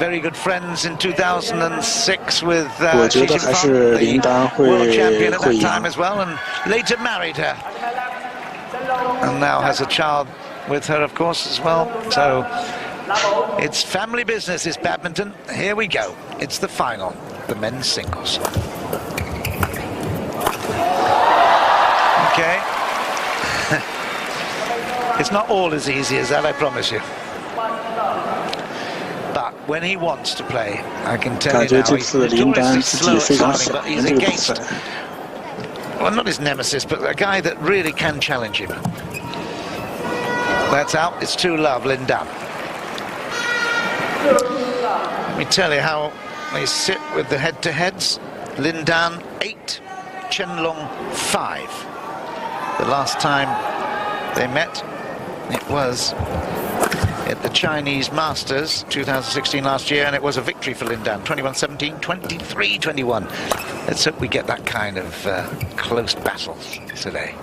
very good friends in 2006 with 我觉得还是林丹会 world champion at 会 that 赢。 time as well, and later married her, and now has a child with her, of course, as well. So it's family business, it's badminton. Here we go. It's the final, the men's singles. Okay. It's not all as easy as that, I promise you. But when he wants to play, I can tell you now, he's notoriously slow at starting, but he's against, well, not his nemesis, but a guy that really can challenge him. That's out. It's 2-love, Lin Dan. Let me tell you how they sit with the head-to-heads. Lin Dan 8, Chen Long 5. The last time they met, it was at the Chinese Masters 2016 last year, and it was a victory for Lin Dan, 21-17, 23-21. Let's hope we get that kind of close battle today.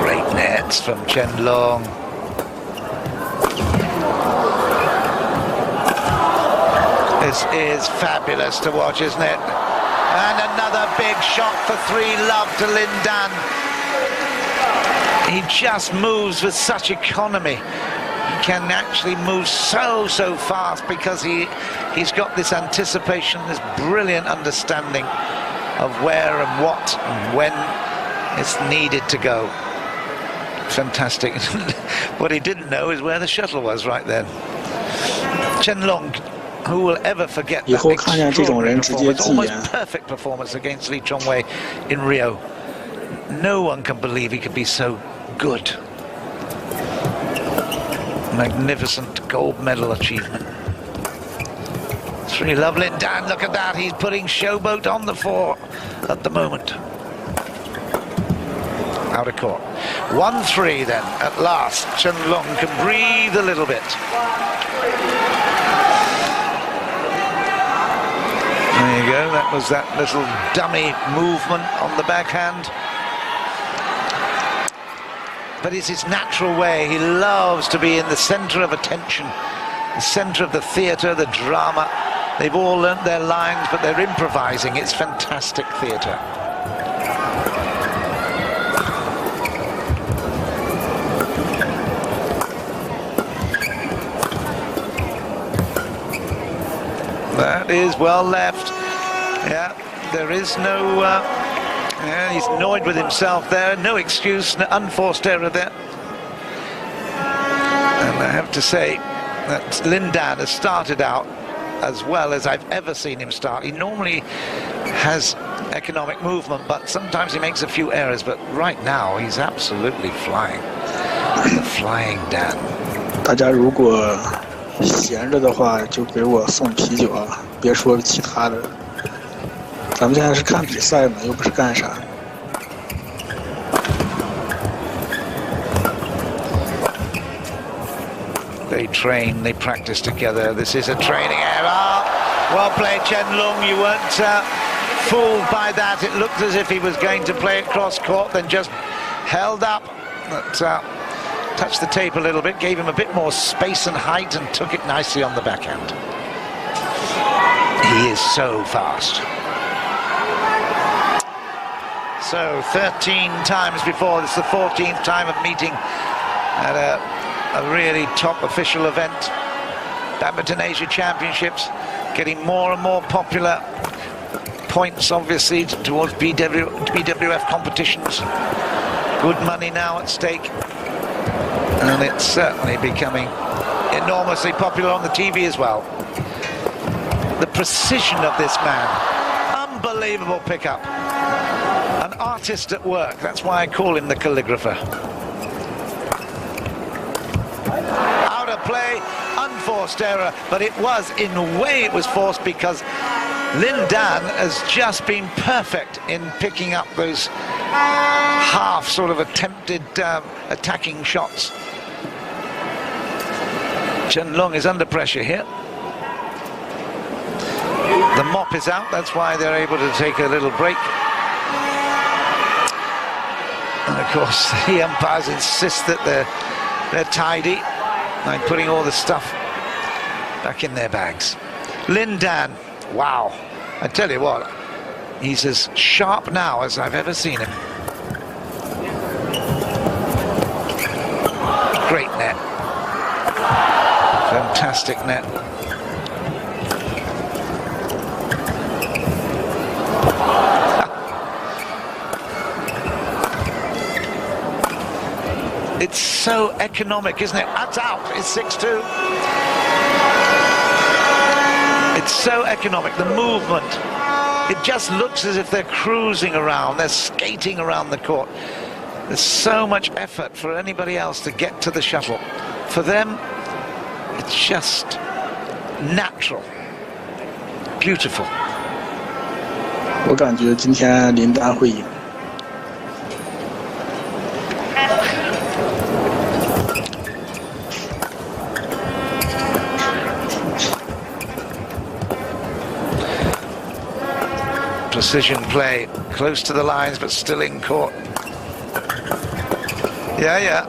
Great nets from Chen Long. This is fabulous to watch, isn't it? And another big shot for 3-love to Lin Dan. He just moves with such economy. He can actually move so fast because he's got this anticipation, this brilliant understanding of where and what and when it's needed to go. Fantastic. What he didn't know is where the shuttle was right then. Chen Long, who will ever forget that extraordinary performance, almost perfect performance against Lee Chongwei in Rio. No one can believe he could be so good. Magnificent gold medal achievement. 3-love Lin Dan, look at that, he's putting Showboat on the floor at the moment. Out of court. 1-3 then, at last. Chen Long can breathe a little bit. There you go, that was that little dummy movement on the backhand. But it's his natural way. He loves to be in the centre of attention, the centre of the theatre, the drama. They've all learnt their lines, but they're improvising. It's fantastic theatre. That is well left. Yeah, there is no... yeah, he's annoyed with himself there. No excuse, no unforced error there. And I have to say that Lin Dan has started out as well as I've ever seen him start. He normally has economic movement, but sometimes he makes a few errors. But right now, he's absolutely flying. The flying Dan. 大家如果闲着的话，就给我送啤酒啊！别说其他的。咱们现在是看比赛嘛，又不是干啥。They train, they practice together. This is a training error. Well played, Chen Long. You weren't fooled by that. It looked as if he was going to play it cross court, then just held up. But touched the tape a little bit, gave him a bit more space and height, and took it nicely on the backhand. He is so fast. So 13 times before, this is the 14th time of meeting at a really top official event. Badminton Asia Championships getting more and more popular. Points obviously towards BWF competitions. Good money now at stake. And it's certainly becoming enormously popular on the TV as well. The precision of this man, unbelievable pickup. An artist at work, that's why I call him the calligrapher. Out of play, unforced error, but it was, in a way it was forced because Lin Dan has just been perfect in picking up those half sort of attempted attacking shots. Chen Long is under pressure here. The mop is out, that's why they're able to take a little break. And of course the umpires insist that they're tidy. like putting all the stuff back in their bags. Lin Dan, wow. I tell you what, he's as sharp now as I've ever seen him. Great net. Fantastic net. It's so economic, isn't it? That's out. It's 6-2. It's so economic. The movement. It just looks as if they're cruising around. They're skating around the court. There's so much effort for anybody else to get to the shuttle. For them, it's just natural. Beautiful. 我感觉今天林丹会赢。Precision play, close to the lines, but still in court. Yeah.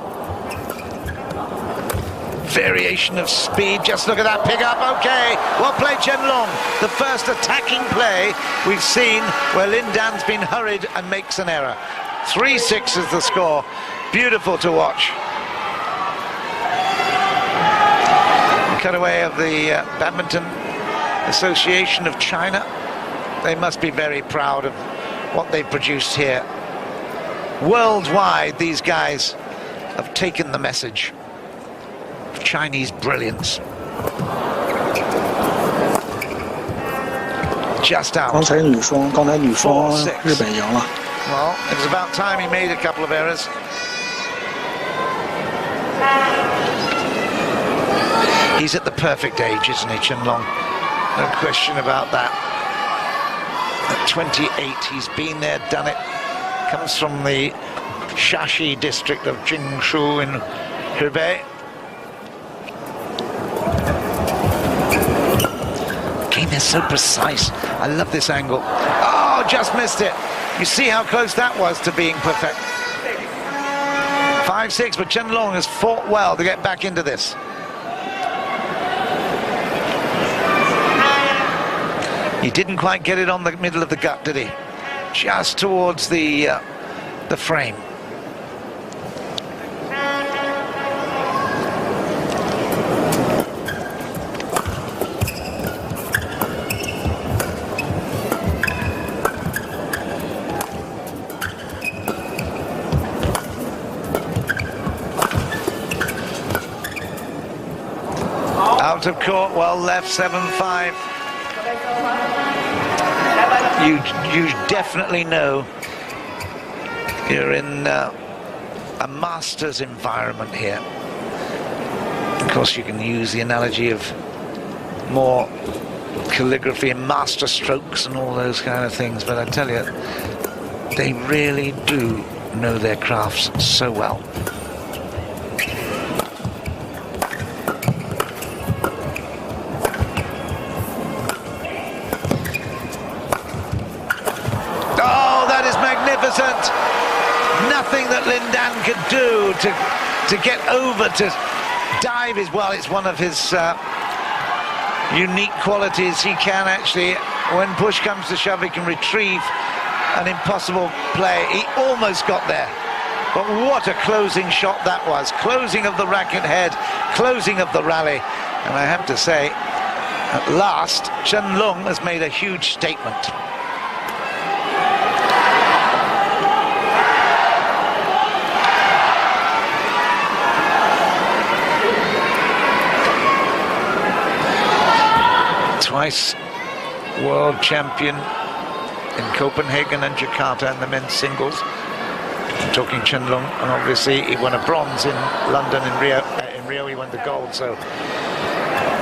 Variation of speed, just look at that pick-up, okay. Well played, Chen Long. The first attacking play we've seen where Lin Dan's been hurried and makes an error. 3-6 is the score. Beautiful to watch. Cutaway of the Badminton Association of China. They must be very proud of what they've produced here. Worldwide, these guys have taken the message of Chinese brilliance. Just out. 刚才女双日本赢了。 Well, it was about time he made a couple of errors. He's at the perfect age, isn't he, Chen Long? No question about that. At 28, he's been there, done it. Comes from the Shaxi district of Jingshu in Hebei. Game is so precise. I love this angle. Oh, just missed it. You see how close that was to being perfect. 5-6, but Chen Long has fought well to get back into this. He didn't quite get it on the middle of the gut, did he? Just towards the frame. Out of court, well left, 7-5. You definitely know you're in a master's environment here. Of course, you can use the analogy of more calligraphy and master strokes and all those kind of things, but I tell you, they really do know their crafts so well. Nothing that Lin Dan could do to get over, to dive is, well, it's one of his unique qualities. He can actually, when push comes to shove, he can retrieve an impossible play. He almost got there, but what a closing shot that was. Closing of the racket head, closing of the rally, and I have to say, at last, Chen Long has made a huge statement. Twice world champion in Copenhagen and Jakarta in the men's singles. I'm talking Chen Long, and obviously he won a bronze in London, in Rio he won the gold, so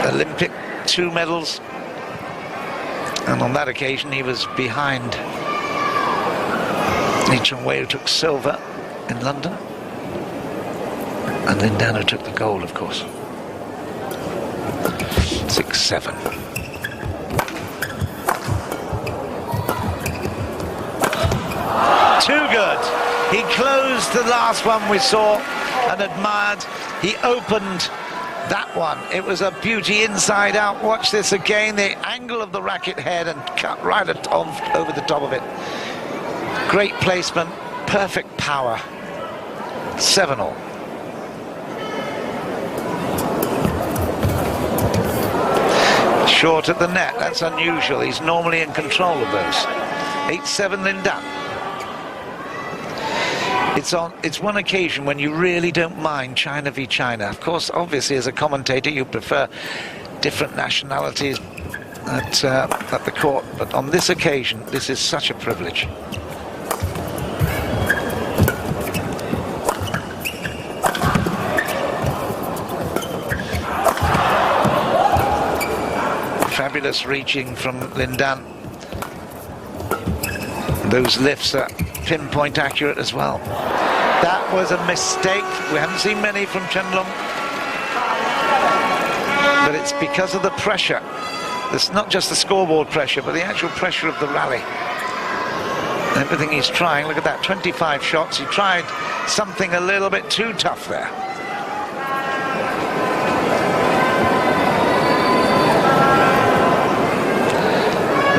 Olympic 2 medals. And on that occasion he was behind Lee Chong-wei, who took silver in London, and Lin Dan, who took the gold, of course. 6-7. Too good. He closed the last one we saw and admired. He opened That one, it was a beauty inside out. Watch this again, the angle of the racket head and cut right over the top of it. Great placement, perfect power. 7-all. Short at the net, that's unusual. He's normally in control of those. 8-7 Lin Dan. It's one occasion when you really don't mind China v China. Of course, obviously, as a commentator, you prefer different nationalities at the court. But on this occasion, this is such a privilege. Fabulous reaching from Lin Dan. Those lifts are pinpoint accurate as well. That was a mistake. We haven't seen many from Chen Long. But it's because of the pressure. It's not just the scoreboard pressure, but the actual pressure of the rally. Everything he's trying, look at that, 25 shots. He tried something a little bit too tough there.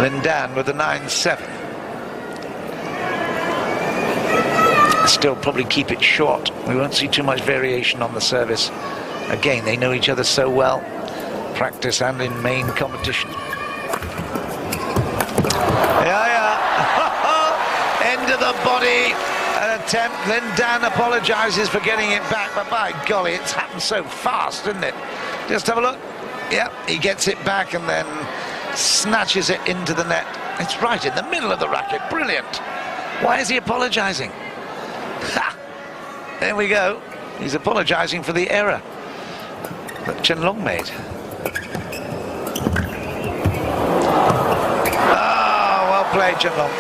Lin Dan with the 9-7. Still probably keep it short. We won't see too much variation on the service. Again, they know each other so well. Practice and in main competition. Yeah. End of the body. An attempt. Lin Dan apologizes for getting it back, but by golly, it's happened so fast, didn't it? Just have a look. Yeah, he gets it back and then snatches it into the net. It's right in the middle of the racket. Brilliant. Why is he apologizing? Ha! There we go. He's apologizing for the error that Chen Long made. Ah, well played, Chen Long.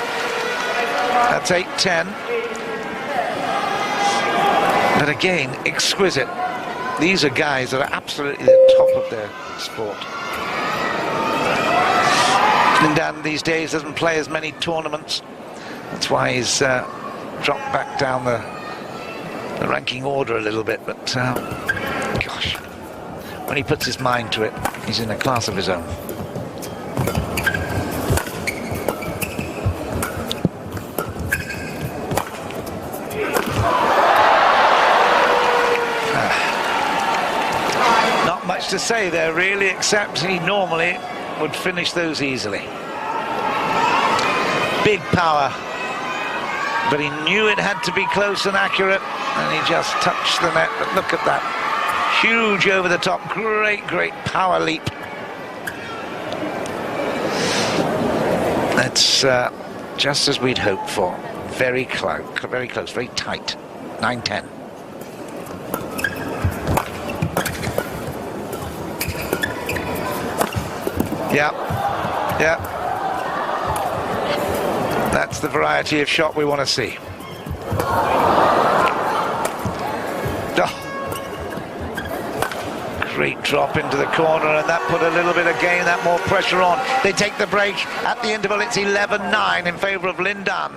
That's 8-10. But again, exquisite. These are guys that are absolutely the top of their sport. Lin Dan these days doesn't play as many tournaments. That's why he's dropped back down the ranking order a little bit. But gosh, when he puts his mind to it, he's in a class of his own. Not much to say there really, except he normally would finish those easily. Big power, but he knew it had to be close and accurate, and he just touched the net. But look at that, huge over the top, great power leap. That's just as we'd hoped for. Very close, very tight. 9-10. Yeah. That's the variety of shot we want to see. Oh. Great drop into the corner, and that put a little bit again, that more pressure on. They take the break at the interval. It's 11-9 in favor of Lin Dan.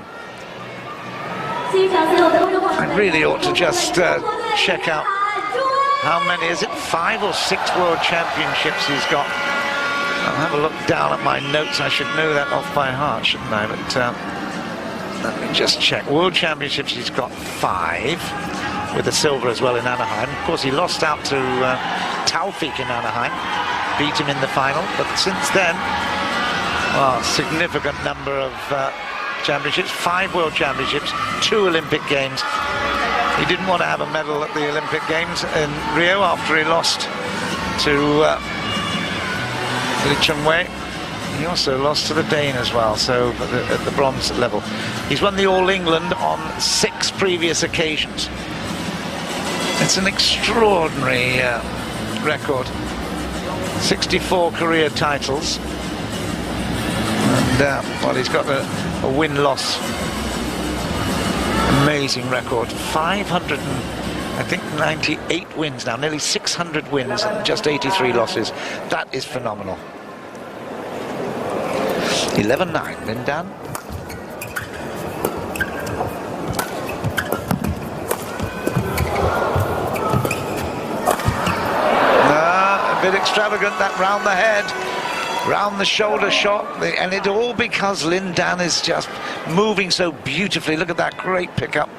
I really ought to just check out how many, is it 5 or 6 world championships he's got? I'll have a look down at my notes. I should know that off by heart, shouldn't I? But let me just check. World Championships, he's got 5, with the silver as well in Anaheim. Of course, he lost out to Taufik in Anaheim, beat him in the final. But since then, well, significant number of championships, 5 World Championships, 2 Olympic Games. He didn't want to have a medal at the Olympic Games in Rio after he lost to Li Chunwei. He also lost to the Dane as well, so at the bronze level. He's won the All England on 6 previous occasions. It's an extraordinary record. 64 career titles. And, well, he's got a win-loss. Amazing record. 598 wins now, nearly 600 wins and just 83 losses. That is phenomenal. 11-9, Lin Dan. extravagant, that round the head, round the shoulder shot, and it all because Lin Dan is just moving so beautifully. Look at that great pickup.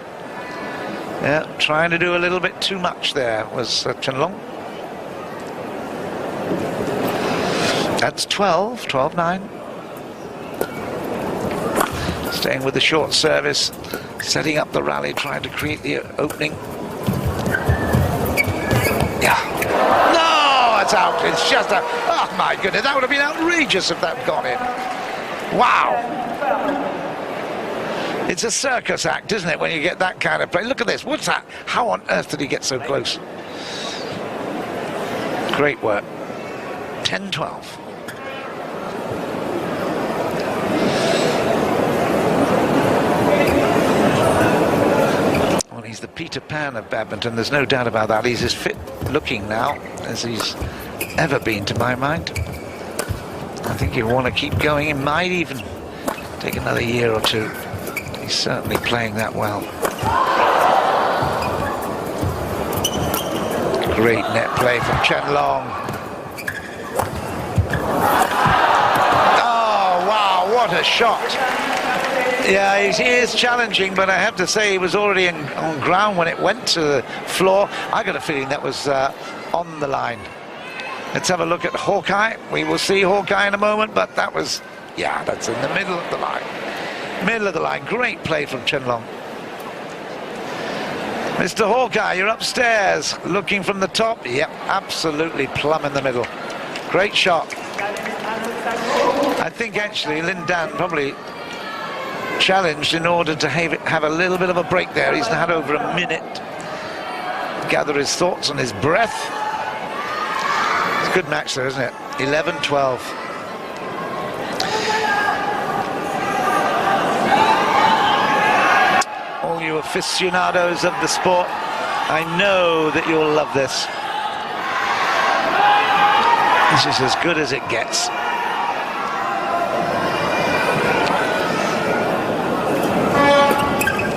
Yeah, trying to do a little bit too much there was Chen Long. That's 12-9. Staying with the short service, setting up the rally, trying to create the opening. Yeah. No, it's out. It's just a... Oh, my goodness. That would have been outrageous if that had gone in. Wow. It's a circus act, isn't it, when you get that kind of play? Look at this. What's that? How on earth did he get so close? Great work. 10-12. He's the Peter Pan of badminton, there's no doubt about that. He's as fit looking now as he's ever been, to my mind. I think he'll want to keep going. He might even take another year or two. He's certainly playing that well. Great net play from Chen Long. Oh, wow, what a shot. Yeah, he is challenging, but I have to say he was already on ground when it went to the floor. I got a feeling that was on the line. Let's have a look at Hawkeye. We will see Hawkeye in a moment, but that was, yeah, that's in the middle of the line. Middle of the line. Great play from Chen Long. Mr. Hawkeye, you're upstairs, looking from the top. Yep, absolutely plumb in the middle. Great shot. I think actually Lin Dan probably challenged in order to have a little bit of a break there. He's had over a minute to gather his thoughts and his breath. It's a good match there, isn't it? 11-12. All you aficionados of the sport, I know that you'll love this. This is as good as it gets.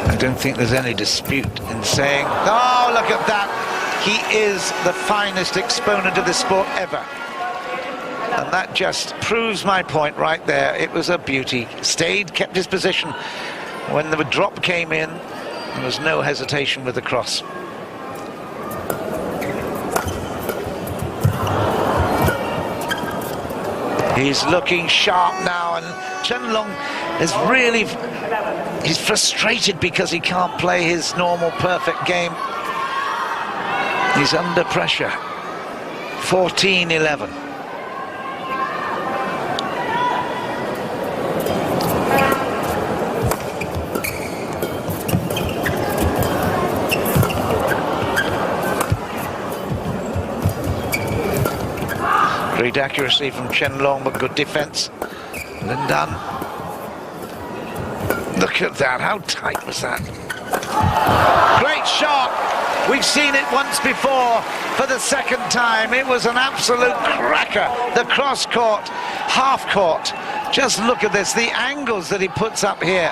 I don't think there's any dispute in saying, oh, look at that. He is the finest exponent of this sport ever. And that just proves my point right there. It was a beauty. Stayed, kept his position. When the drop came in, there was no hesitation with the cross. He's looking sharp now, and Chen Long is really... He's frustrated because he can't play his normal perfect game. He's under pressure. 14-11. Great accuracy from Chen Long, but good defense. Lin Dan. Look at that, how tight was that? Great shot! We've seen it once before for the second time. It was an absolute cracker. The cross court, half court. Just look at this, the angles that he puts up here.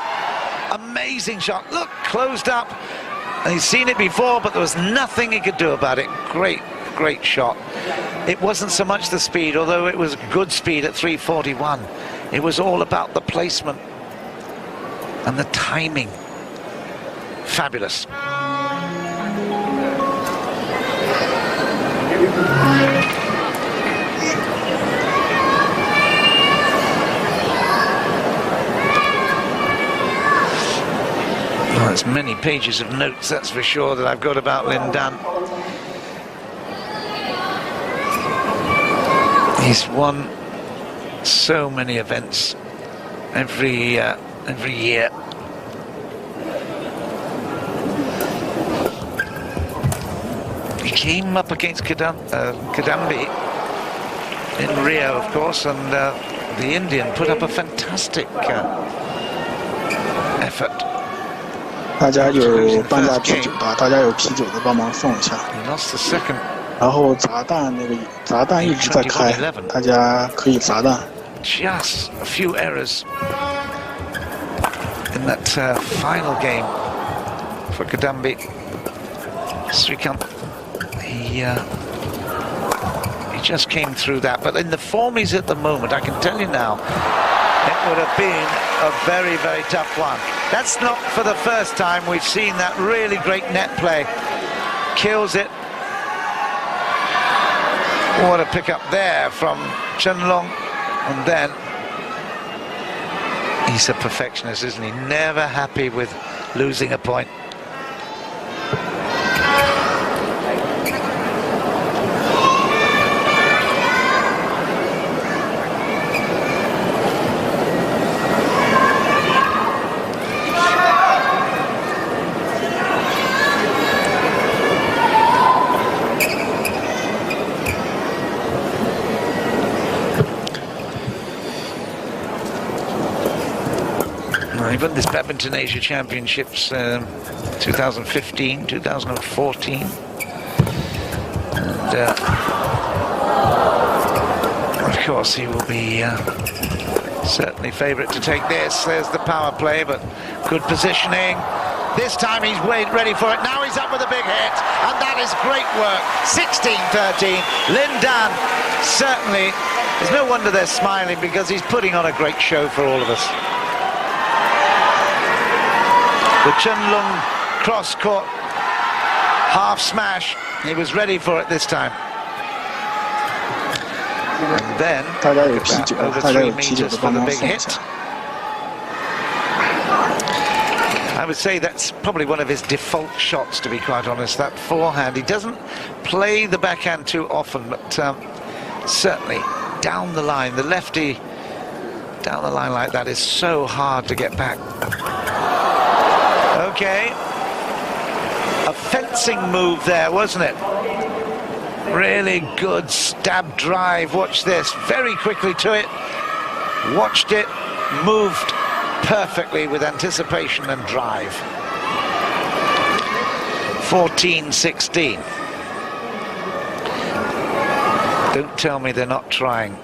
Amazing shot, look, closed up. And he's seen it before, but there was nothing he could do about it. Great shot. It wasn't so much the speed, although it was good speed at 341. It was all about the placement and the timing. Fabulous. Well, there's many pages of notes, that's for sure, that I've got about Lin Dan. He's won so many events every year. He came up against Kadambi in Rio, of course, and the Indian put up a fantastic effort. 大家有半价啤酒的，大家有啤酒的帮忙送一下。 He lost the second. 然后砸蛋那个砸蛋一直在开，大家可以砸蛋。 Just a few errors in that final game for Kadambi. Srikanth, he just came through that. But in the form he's at the moment, I can tell you now, it would have been a very, very tough one. That's not for the first time we've seen that really great net play. Kills it. What a pick up there from Chen Long. And then he's a perfectionist, isn't he? Never happy with losing a point. Even this Badminton Asia Championships 2015, 2014. And of course he will be certainly favourite to take this. There's the power play, but good positioning. This time he's ready for it. Now he's up with a big hit, and that is great work. 16-13. Lin Dan, certainly, there's no wonder they're smiling, because he's putting on a great show for all of us. The Chen Long cross-court half smash. He was ready for it this time. And then over 3 meters for the big hit. I would say that's probably one of his default shots, to be quite honest. That forehand. He doesn't play the backhand too often, but certainly down the line, the lefty down the line like that is so hard to get back. Okay, a fencing move there, wasn't it? Really good stab drive. Watch this, very quickly to it. Watched it, moved perfectly with anticipation and drive. 14-16. Don't tell me they're not trying.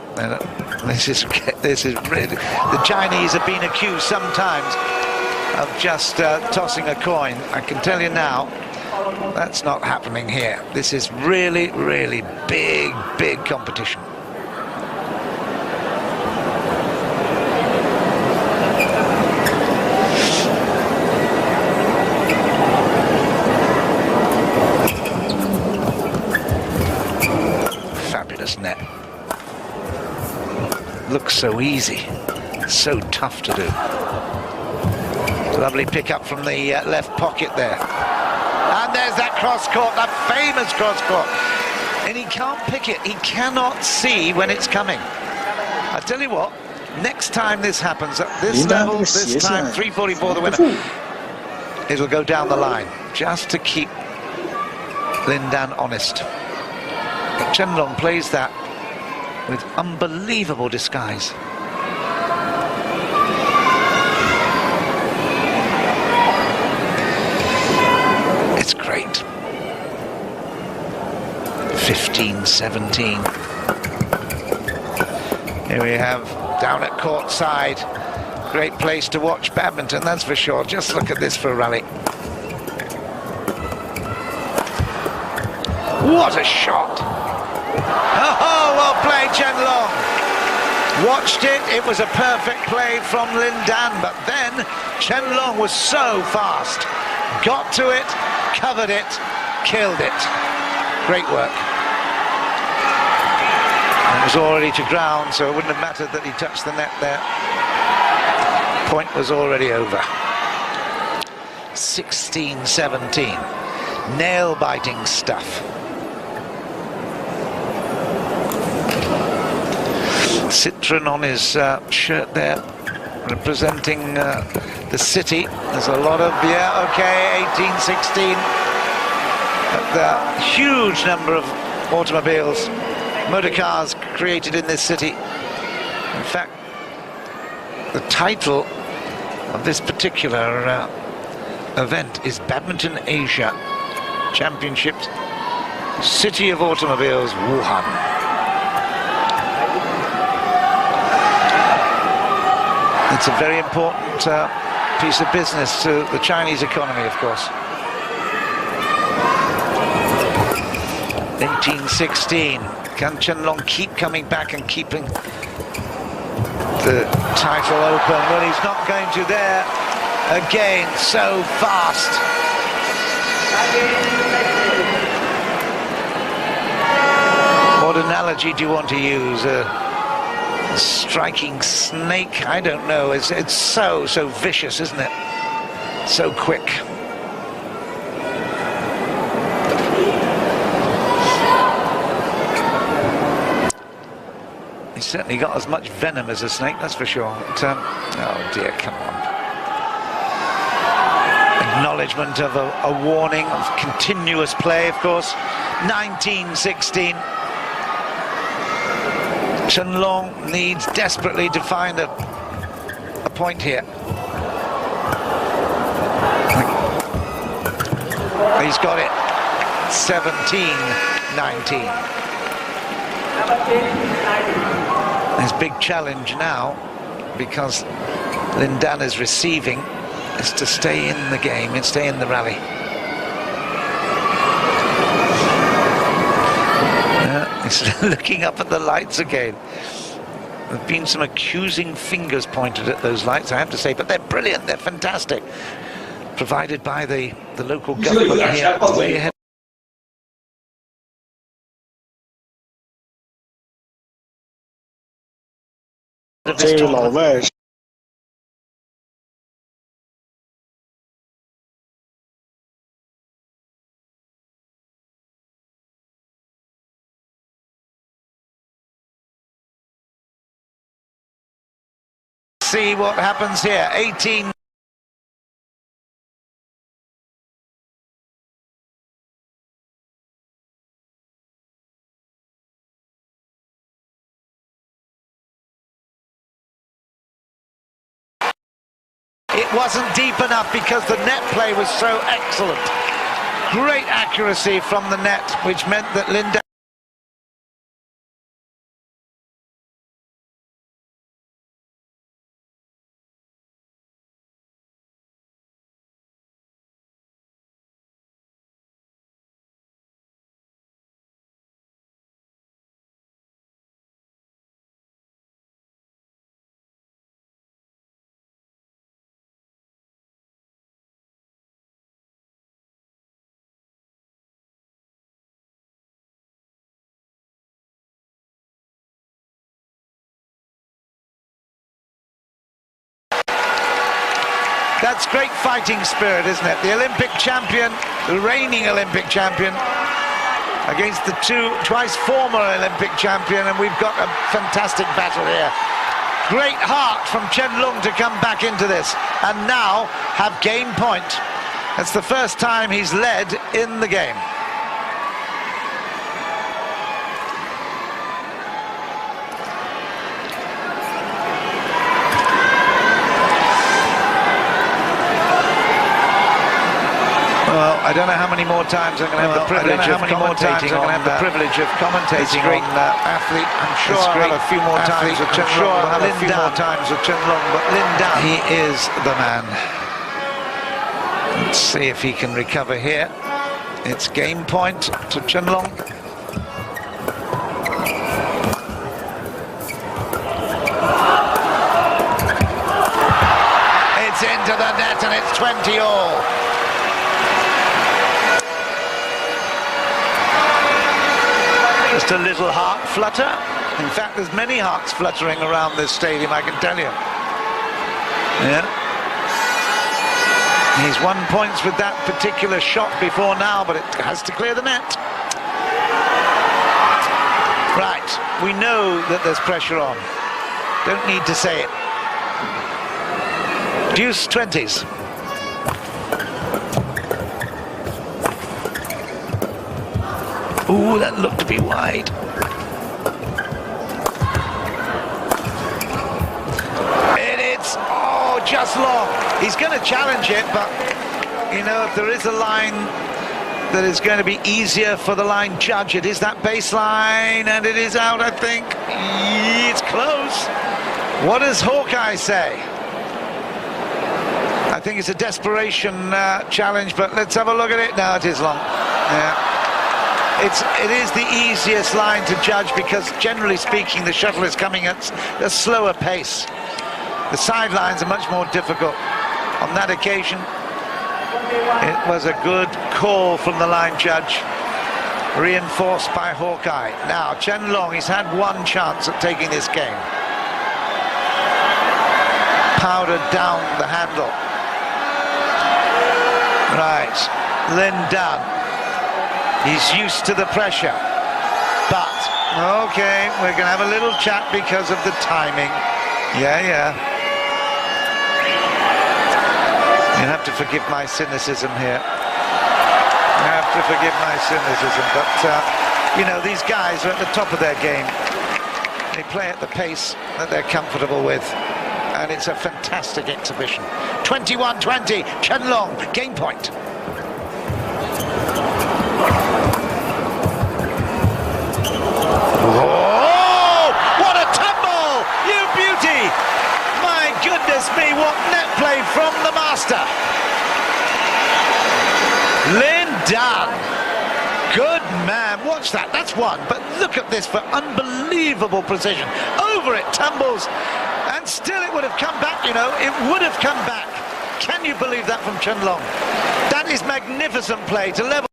This is really, the Chinese have been accused sometimes of just tossing a coin. I can tell you now, that's not happening here. This is really, really big, big competition. Fabulous net. Looks so easy, so tough to do. Lovely pick up from the left pocket there. And there's that cross-court, that famous cross-court. And he can't pick it. He cannot see when it's coming. I tell you what, next time this happens, at this level, this time, 344 the winner, it'll go down the line, just to keep Lin Dan honest. But Chen Long plays that with unbelievable disguise. It's great. 15-17. Here we have down at court side. Great place to watch badminton, that's for sure. Just look at this for a rally. What a shot! Oh, well played, Chen Long. Watched it, it was a perfect play from Lin Dan, but then Chen Long was so fast. Got to it, covered it, killed it. Great work. It was already to ground, so it wouldn't have mattered that he touched the net there. Point was already over. 16-17. Nail-biting stuff. Citron on his shirt there, representing the city. There's a lot of, yeah, okay, 18-16. The huge number of automobiles, motor cars created in this city. In fact, the title of this particular event is Badminton Asia Championships, City of Automobiles, Wuhan. It's a very important piece of business to the Chinese economy, of course. 18-16, Can Chen Long keep coming back and keeping the title open? Well, he's not going to there. Again, so fast. What analogy do you want to use? A striking snake? I don't know. It's so vicious, isn't it? So quick. He's certainly got as much venom as a snake, that's for sure. But, oh dear, come on. Acknowledgement of a warning of continuous play, of course. 19-16. Chen Long needs desperately to find a point here. He's got it. 17-19. His big challenge now, because Lin Dan is receiving, is to stay in the game and stay in the rally. He's looking up at the lights again. There have been some accusing fingers pointed at those lights, I have to say, but they're brilliant, they're fantastic. Provided by the local government here, way ahead. See what happens here. 18. It wasn't deep enough because the net play was so excellent. Great accuracy from the net, which meant that Lin Dan That's great fighting spirit, isn't it? The Olympic champion, the reigning Olympic champion, against the twice former Olympic champion, and we've got a fantastic battle here. Great heart from Chen Long to come back into this, and now have game point. That's the first time he's led in the game. I don't know how many more times I'm going to have the privilege of commentating on great athlete. I'm sure I'll have a few more times with Chen Long. I'll have a few more times with Chen Long, but Lin Dan, he is the man. Let's see if he can recover here. It's game point to Chen Long. It's into the net and it's 20-all. Just a little heart flutter. In fact, there's many hearts fluttering around this stadium, I can tell you. Yeah. He's won points with that particular shot before now, but it has to clear the net. Right, we know that there's pressure on. Don't need to say it. Deuce 20s. Ooh, that looked to be wide. It's, oh, just long. He's going to challenge it, but, you know, if there is a line that is going to be easier for the line judge, it is that baseline, and it is out, I think. It's close. What does Hawkeye say? I think it's a desperation challenge, but let's have a look at it. No, it is long. Yeah. it is the easiest line to judge because generally speaking the shuttle is coming at a slower pace. The sidelines are much more difficult. On that occasion, it was a good call from the line judge, reinforced by Hawkeye. Now, Chen Long, he's had one chance at taking this game. Powdered down the handle. Right, Lin Dan. He's used to the pressure. But, okay, we're going to have a little chat because of the timing. Yeah. You have to forgive my cynicism here. You have to forgive my cynicism, but you know, these guys are at the top of their game. They play at the pace that they're comfortable with, and it's a fantastic exhibition. 21-20, Chen Long, game point. Oh, what a tumble! You beauty! My goodness me, what net play from the master. Lin Dan, good man. Watch that, that's one. But look at this for unbelievable precision. Over it tumbles, and still it would have come back, you know. It would have come back. Can you believe that from Chen Long? That is magnificent play to level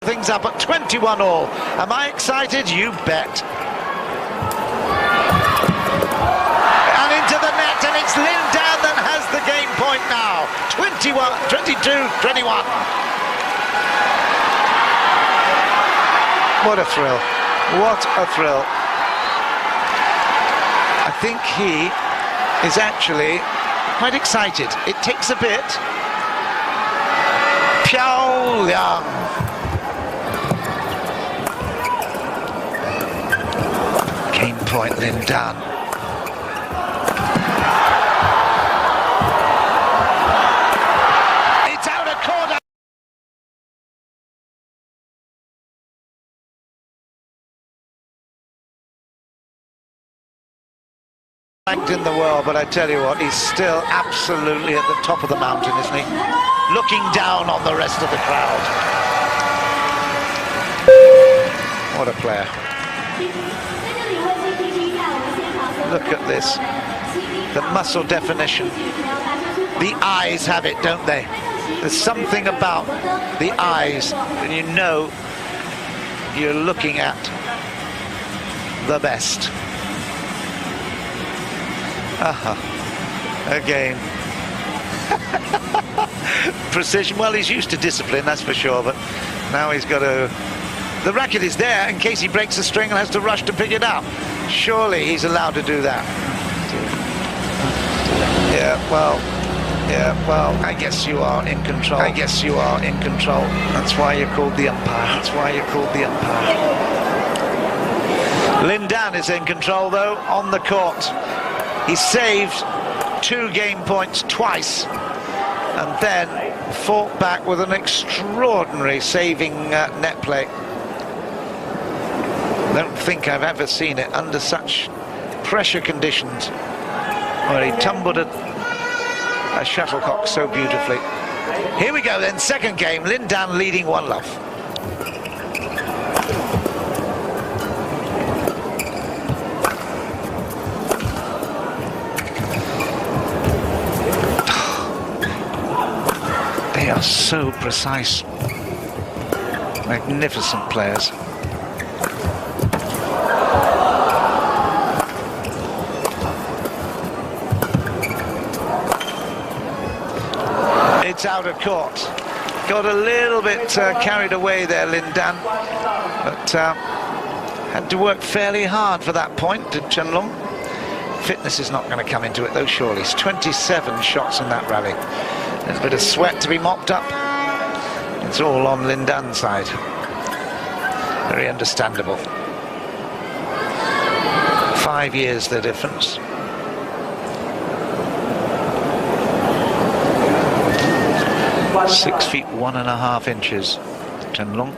things up at 21 all. Am I excited? You bet. And into the net, and it's Lin Dan that has the game point now. 22-21. What a thrill. What a thrill. I think he is actually quite excited. It takes a bit. Piao Liang. Game point, Lin Dan. It's out of corner. Ranked in the world, but I tell you what, he's still absolutely at the top of the mountain, isn't he? Looking down on the rest of the crowd. What a player. Look at this, the muscle definition. The eyes have it, don't they? There's something about the eyes, and you know you're looking at the best. Again. Precision, well, he's used to discipline, that's for sure, but now he's got to... The racket is there in case he breaks the string and has to rush to pick it up. Surely he's allowed to do that. Yeah, well, I guess you are in control. I guess you are in control. That's why you're called the umpire. That's why you're called the umpire. Lin Dan is in control, though, on the court. He saved 2 game points twice, and then fought back with an extraordinary saving net play. I don't think I've ever seen it under such pressure conditions, where he tumbled a shuttlecock so beautifully. Here we go then, second game, Lin Dan leading 1-love. They are so precise. Magnificent players. It's out of court. Got a little bit carried away there, Lin Dan, but had to work fairly hard for that point, did Chen Long. Fitness is not going to come into it though, surely. It's 27 shots in that rally. There's a bit of sweat to be mopped up. It's all on Lin Dan's side. Very understandable. 5 years the difference. Six feet 1.5 inches, Chen Long.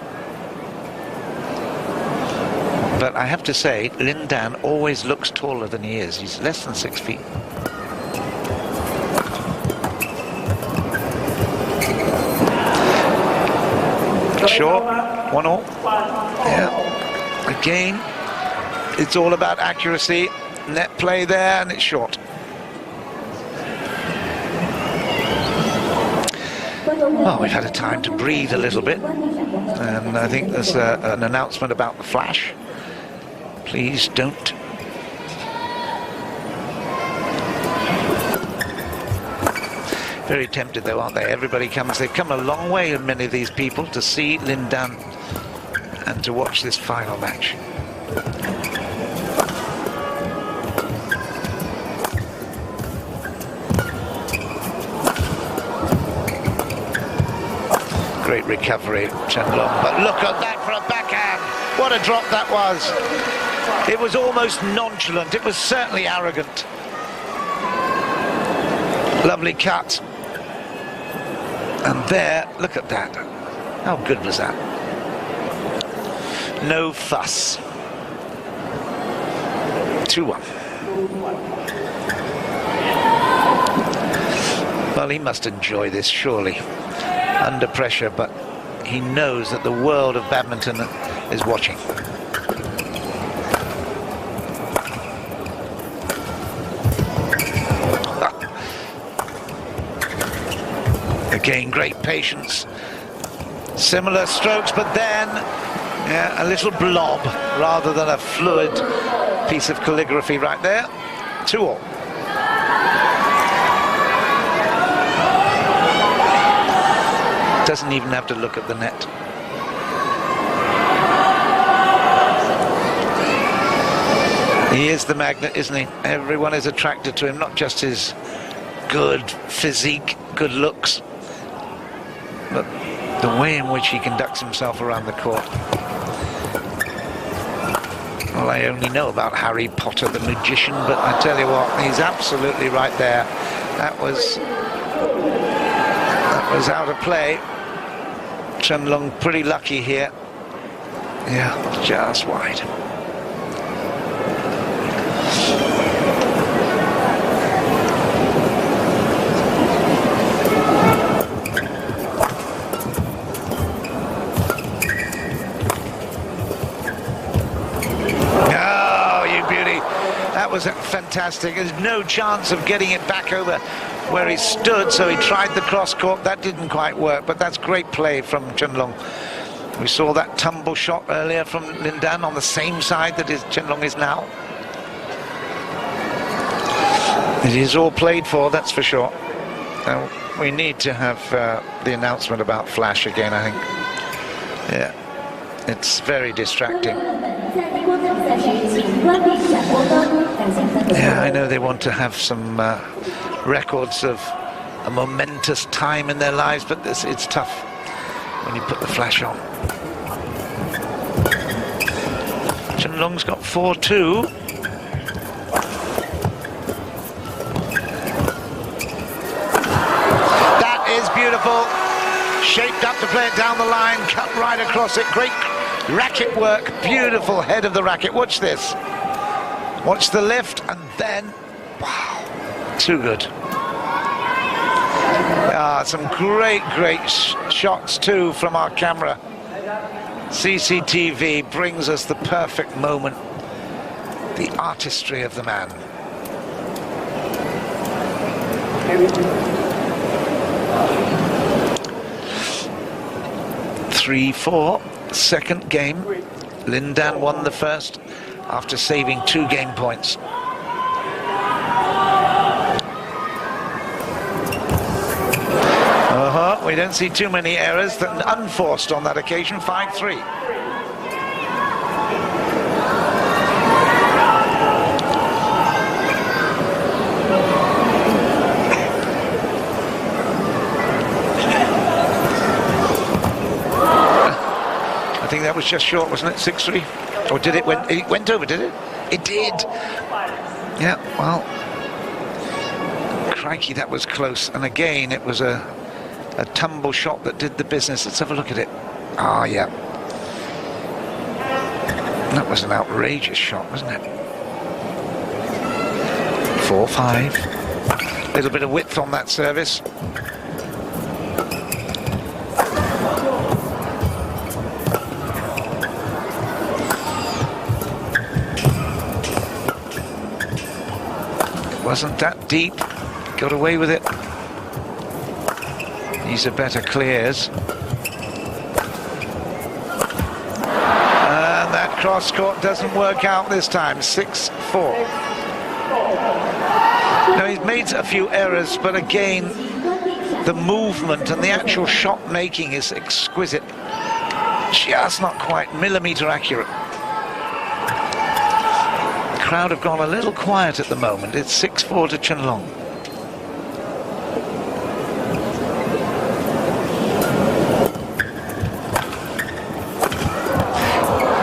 But I have to say, Lin Dan always looks taller than he is. He's less than 6 feet. Sure, 1-all. Yeah. Again, it's all about accuracy. Net play there, and it's short. Well, we've had a time to breathe a little bit, and I think there's an announcement about the flash. Please don't. Very tempted though, aren't they? Everybody comes, they've come a long way, many of these people, to see Lin Dan and to watch this final match. Great recovery, Chen Long, but look at that for a backhand. What a drop that was. It was almost nonchalant. It was certainly arrogant. Lovely cut. And there, look at that. How good was that? No fuss. 2-1. Well, he must enjoy this, surely. Under pressure, but he knows that the world of badminton is watching. Again, great patience. Similar strokes, but then a little blob rather than a fluid piece of calligraphy right there. 2-all. Doesn't even have to look at the net. He is the magnet, isn't he? Everyone is attracted to him, not just his good physique, good looks, but the way in which he conducts himself around the court. Well, I only know about Harry Potter, the magician, but I tell you what, he's absolutely right there. That was out of play. Chen Long pretty lucky here. Yeah, just wide. Oh, you beauty. That was fantastic. There's no chance of getting it back over where he stood, so he tried the cross court. That didn't quite work, but that's great play from Chen Long. We saw that tumble shot earlier from Lin Dan on the same side that Chen Long is now. It is all played for, that's for sure. Now, we need to have the announcement about flash again, I think. Yeah, it's very distracting. Yeah, I know they want to have some records of a momentous time in their lives, but it's tough when you put the flash on. Chen Long's got 4-2. That is beautiful. Shaped up to play it down the line, cut right across it. Great racket work, beautiful head of the racket. Watch this. Watch the lift, and then, wow, too good. Some great shots too from our camera. CCTV brings us the perfect moment, the artistry of the man. 3-4, second game. Lin Dan won the first after saving 2 game points. We don't see too many errors, unforced on that occasion. 5-3. I think that was just short, wasn't it? 6-3. Or did it went over, did it? It did. Yeah, well, crikey, that was close. And again, it was a tumble shot that did the business. Let's have a look at it. Ah, yeah. That was an outrageous shot, wasn't it? 4-5. A little bit of width on that service. Wasn't that deep. Got away with it. These are better clears. And that cross court doesn't work out this time. 6-4. Now, he's made a few errors, but again, the movement and the actual shot making is exquisite. Just not quite millimeter accurate. The crowd have gone a little quiet at the moment. It's 6-4 to Chen Long.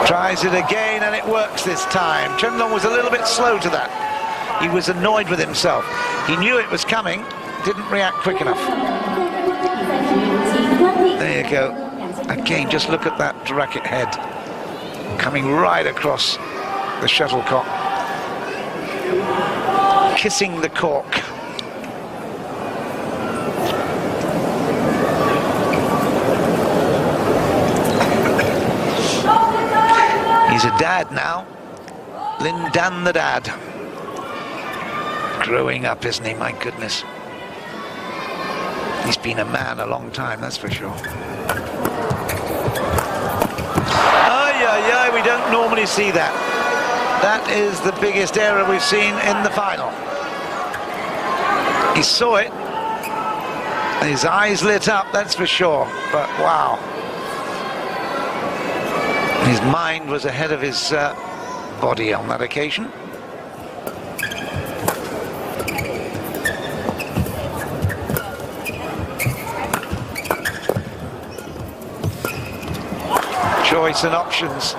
Tries it again, and it works this time. Chen Long was a little bit slow to that. He was annoyed with himself. He knew it was coming, didn't react quick enough. There you go. Again, just look at that racket head coming right across the shuttlecock, kissing the cork. He's a dad now. Lin Dan the dad. Growing up, isn't he? My goodness. He's been a man a long time, that's for sure. We don't normally see that. That is the biggest error we've seen in the final. He saw it. His eyes lit up, that's for sure. But wow. His mind was ahead of his body on that occasion. Choice and options.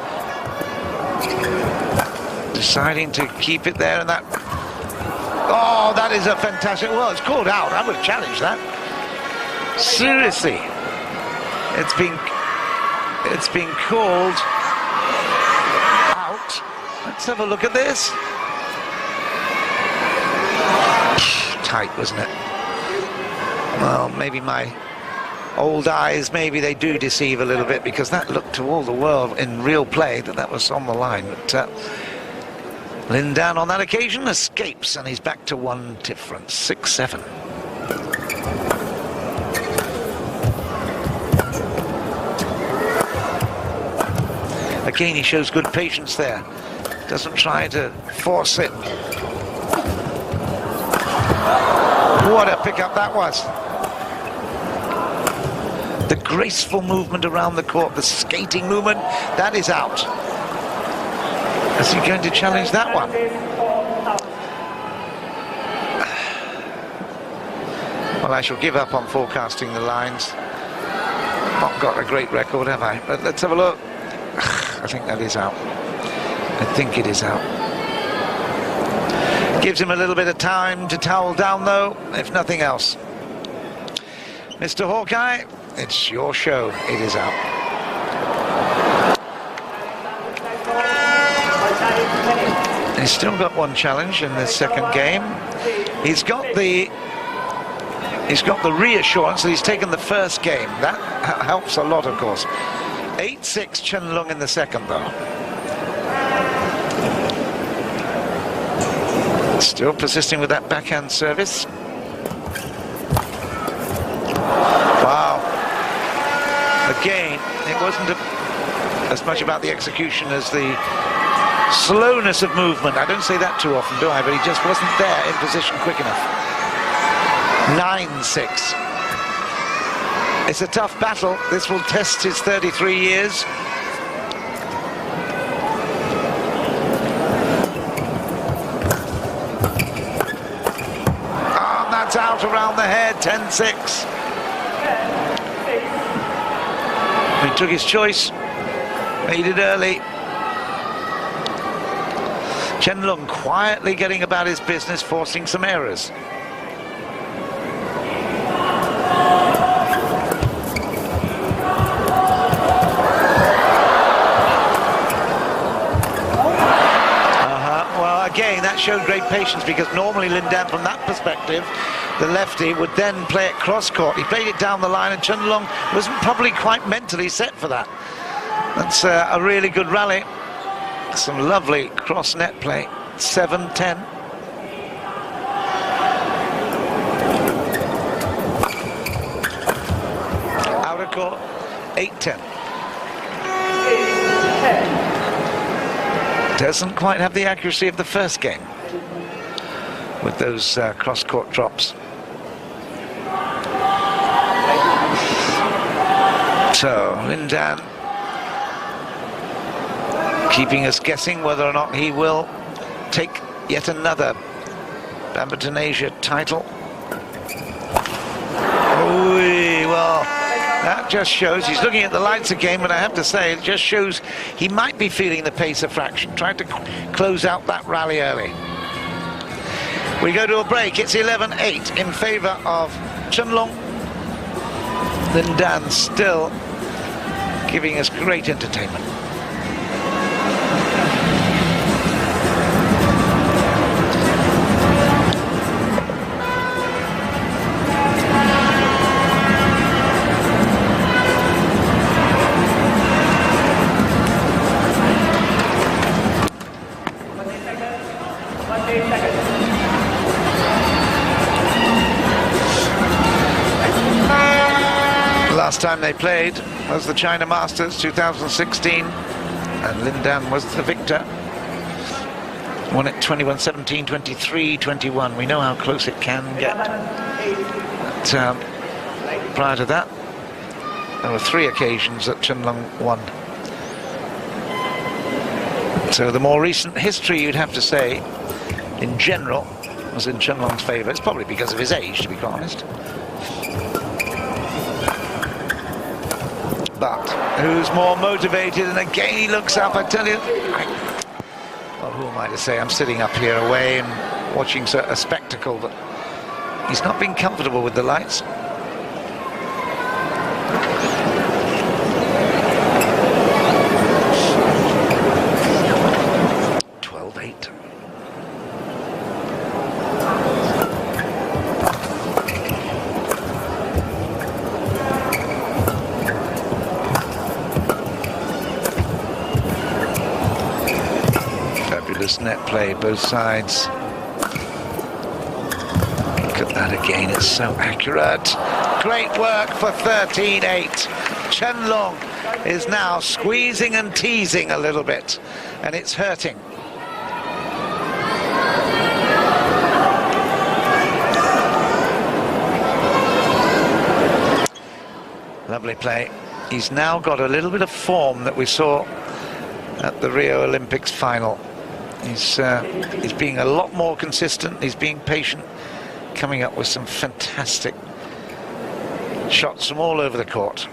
Deciding to keep it there, and that... Oh, that is a fantastic... Well, it's called out. I would challenge that. Seriously. It's been called out. Let's have a look at this. Tight, wasn't it? Well, maybe my old eyes, maybe they do deceive a little bit, because that looked to all the world in real play that was on the line. But Lin Dan on that occasion escapes, and he's back to one difference, 6-7. Again, he shows good patience there. Doesn't try to force it. What a pickup that was. The graceful movement around the court, the skating movement, that is out. Is he going to challenge that one? Well, I shall give up on forecasting the lines. Not got a great record, have I? But let's have a look. I think that is out. I think it is out. Gives him a little bit of time to towel down, though, if nothing else. Mr. Hawkeye, it's your show. It is out. He's still got one challenge in the second game. He's got the reassurance that he's taken the first game. That helps a lot, of course. 8-6 Chen Long in the second, though. Still persisting with that backhand service. Wow. Again, it wasn't as much about the execution as the slowness of movement. I don't say that too often, do I? But he just wasn't there in position quick enough. 9-6. It's a tough battle. This will test his 33 years. And that's out around the head, 10-6. He took his choice, made it early. Chen Long quietly getting about his business, forcing some errors. Again, that showed great patience, because normally Lin Dan, from that perspective, the lefty would then play it cross-court. He played it down the line, and Chen Long wasn't probably quite mentally set for that. That's a really good rally. Some lovely cross-net play. 7-10. 8-10. Doesn't quite have the accuracy of the first game with those cross-court drops. So, Lin Dan keeping us guessing whether or not he will take yet another Badminton Asia title. Well, that just shows, he's looking at the lights again, but I have to say, it just shows he might be feeling the pace of fraction, trying to close out that rally early. We go to a break. It's 11-8 in favour of Chen Long. Lin Dan still giving us great entertainment. Last time they played was the China Masters 2016, and Lin Dan was the victor. Won it 21-17, 23-21. We know how close it can get. But, prior to that, there were 3 occasions that Chen Long won. So the more recent history, you'd have to say, in general, was in Chen Long's favour. It's probably because of his age, to be quite honest. But who's more motivated? And again he looks up. I tell you, well, who am I to say? I'm sitting up here away and watching a spectacle, but he's not been comfortable with the lights. Net play, both sides. Look at that again, it's so accurate. Great work for 13-8. Chen Long is now squeezing and teasing a little bit, and it's hurting. Lovely play. He's now got a little bit of form that we saw at the Rio Olympics final. He's being a lot more consistent, he's being patient, coming up with some fantastic shots from all over the court.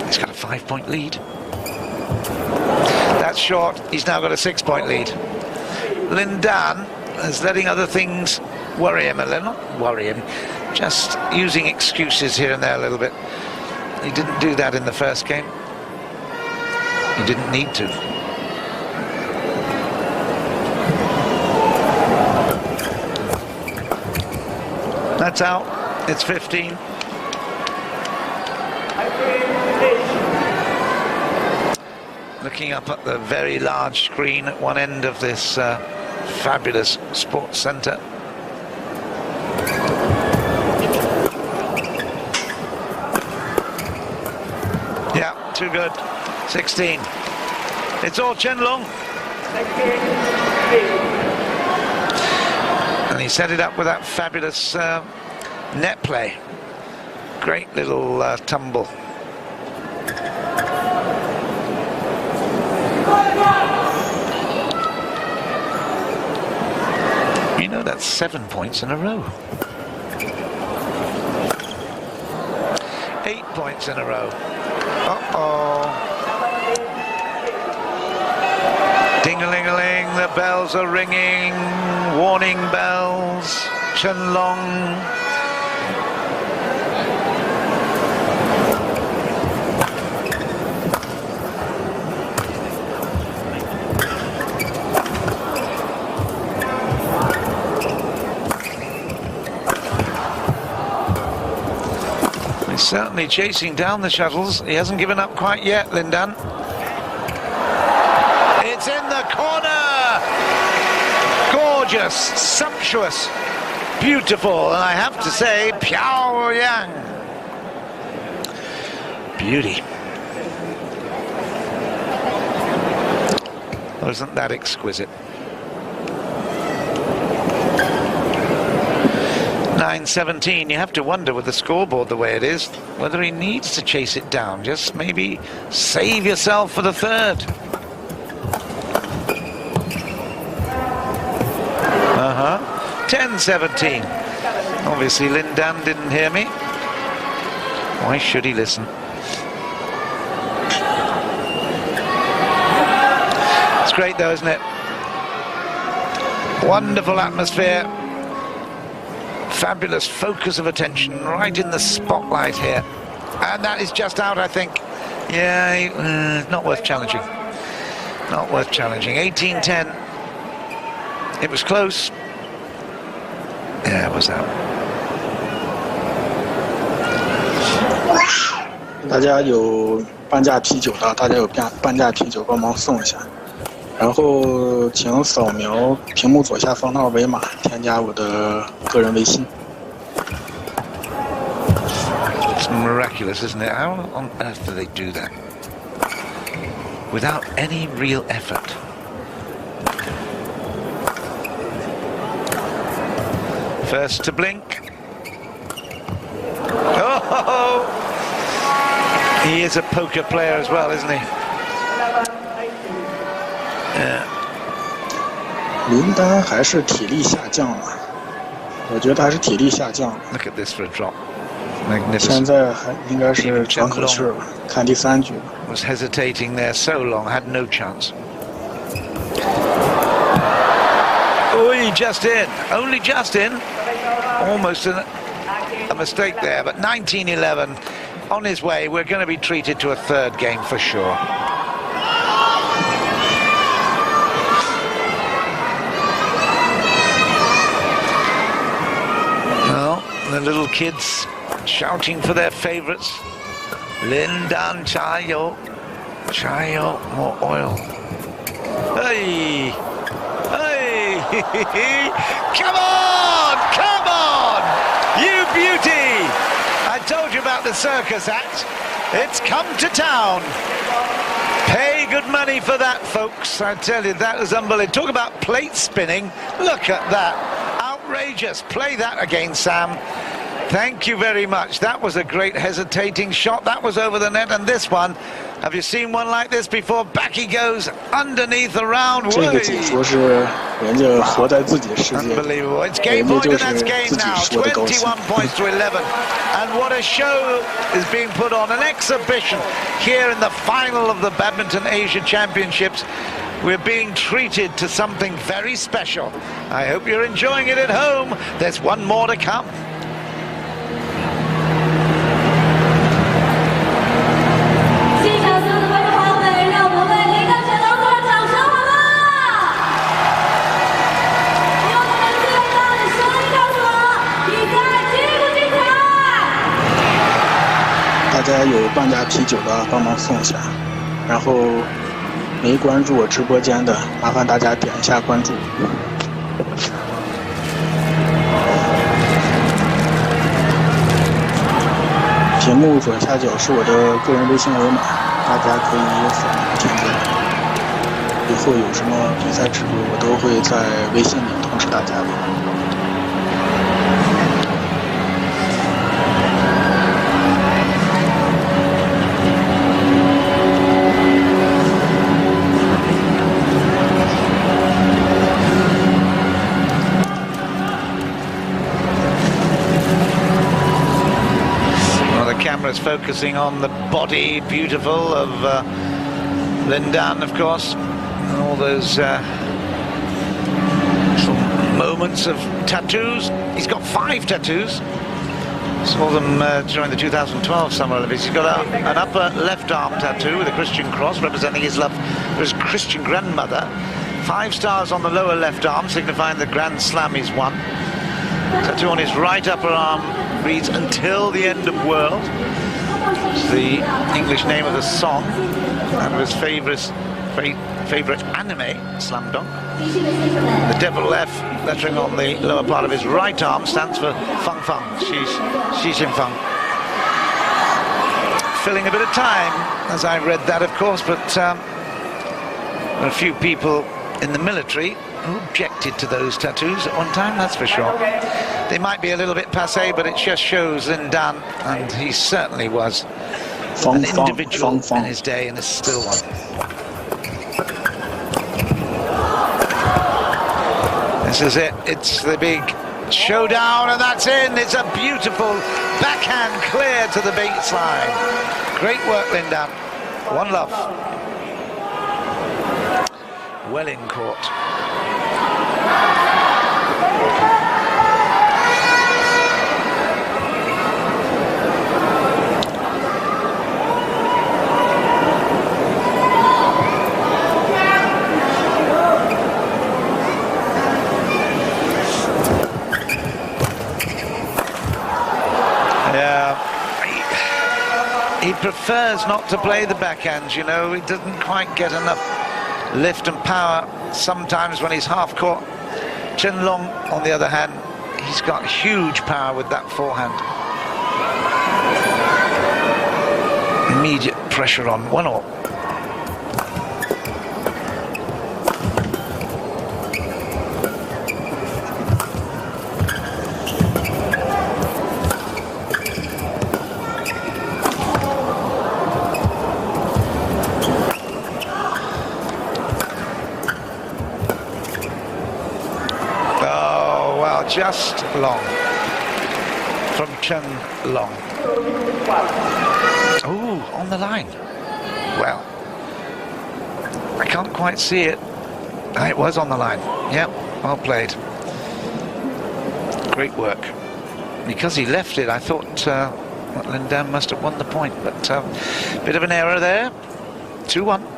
He's got a 5-point lead. That's short, he's now got a 6-point lead. Lin Dan is letting other things worry him a little, not worry him, just using excuses here and there a little bit. He didn't do that in the first game. He didn't need to. That's out. It's 15. Looking up at the very large screen at one end of this fabulous sports centre. Yeah, too good. 16. It's all Chen Long. And he set it up with that fabulous net play. Great little tumble. You know, that's 7 points in a row. 8 points in a row. Uh-oh. Ding-a-ling-a-ling, the bells are ringing. Warning bells. Chen Long. He's certainly chasing down the shuttles. He hasn't given up quite yet, Lin Dan. It's in the corner! Gorgeous, sumptuous, beautiful, and I have to say, Piao Yang. beauty. Wasn't that exquisite? 9:17. You have to wonder with the scoreboard the way it is, whether he needs to chase it down. Just maybe save yourself for the third. 10:17. Obviously, Lin Dan didn't hear me. Why should he listen? It's great though, isn't it? Wonderful atmosphere. Fabulous focus of attention right in the spotlight here. And that is just out, I think. Yeah, not worth challenging. Not worth challenging. 18-10. It was close. Yeah, it was out. 大家有半价啤酒的，大家有半价啤酒帮忙送一下。然后请扫描屏幕左下方的二维码，添加我的个人微信。It's miraculous, isn't it? How on earth do they do that? Without any real effort. First to blink. Oh! He is a poker player as well, isn't he? Yeah. 林丹还是体力下降了，我觉得还是体力下降了。Look at this for a drop. 现在还应该是喘口气了，看第三局。Was hesitating there so long, had no chance. Oh, just in, only just in. Almost a mistake there, but 19-11 on his way. We're going to be treated to a third game for sure. Well, the little kids shouting for their favorites. Lin Dan Chayo, Chayo, more oil. Hey, hey, come on, come on, you beauty! I told you about the circus act. It's come to town. Pay good money for that, folks. I tell you, that was unbelievable. Talk about plate spinning. Look at that. Outrageous. Play that again, Sam. Thank you very much. That was a great hesitating shot. That was over the net. And this one, have you seen one like this before? Back he goes underneath the round. 这个解说是人家活在自己的世界， Unbelievable. It's game point and that's game now. 21 points to 11. And what a show is being put on. An exhibition here in the final of the Badminton Asia Championships. We're being treated to something very special. I hope you're enjoying it at home. There's one more to come. 大家有半价啤酒的帮忙送一下，然后没关注我直播间的，麻烦大家点一下关注。屏幕左下角是我的个人微信二维码，大家可以扫描添加。以后有什么比赛直播，我都会在微信里通知大家的。Camera's focusing on the body, beautiful, of Lin Dan, of course, and all those moments of tattoos. He's got 5 tattoos. Saw them during the 2012 Summer Olympics. He's got an upper left arm tattoo with a Christian cross representing his love for his Christian grandmother. 5 stars on the lower left arm, signifying the Grand Slam he's won. Tattoo on his right upper arm reads "Until the End of World." It's the English name of the song and of his favorite anime, Slam Dunk. The double F lettering on the lower part of his right arm stands for Feng Feng, Xi Xinfeng. filling a bit of time, as I read that, of course, but a few people in the military who objected to those tattoos at one time, that's for sure. They might be a little bit passé, but it just shows Lin Dan, and he certainly was an individual in his day, and is still one. This is it. It's the big showdown, and that's in. It's a beautiful backhand clear to the baseline. Great work, Lin Dan. One love. Well in court. He prefers not to play the backhands, you know. He doesn't quite get enough lift and power sometimes when he's half court. Chen Long, on the other hand, he's got huge power with that forehand. Immediate pressure on, 1-all. Just long from Chen Long. Ooh, on the line. Well, I can't quite see it. It was on the line. Yep, well played. Great work. Because he left it, I thought Lin Dan must have won the point, but bit of an error there. 2-1.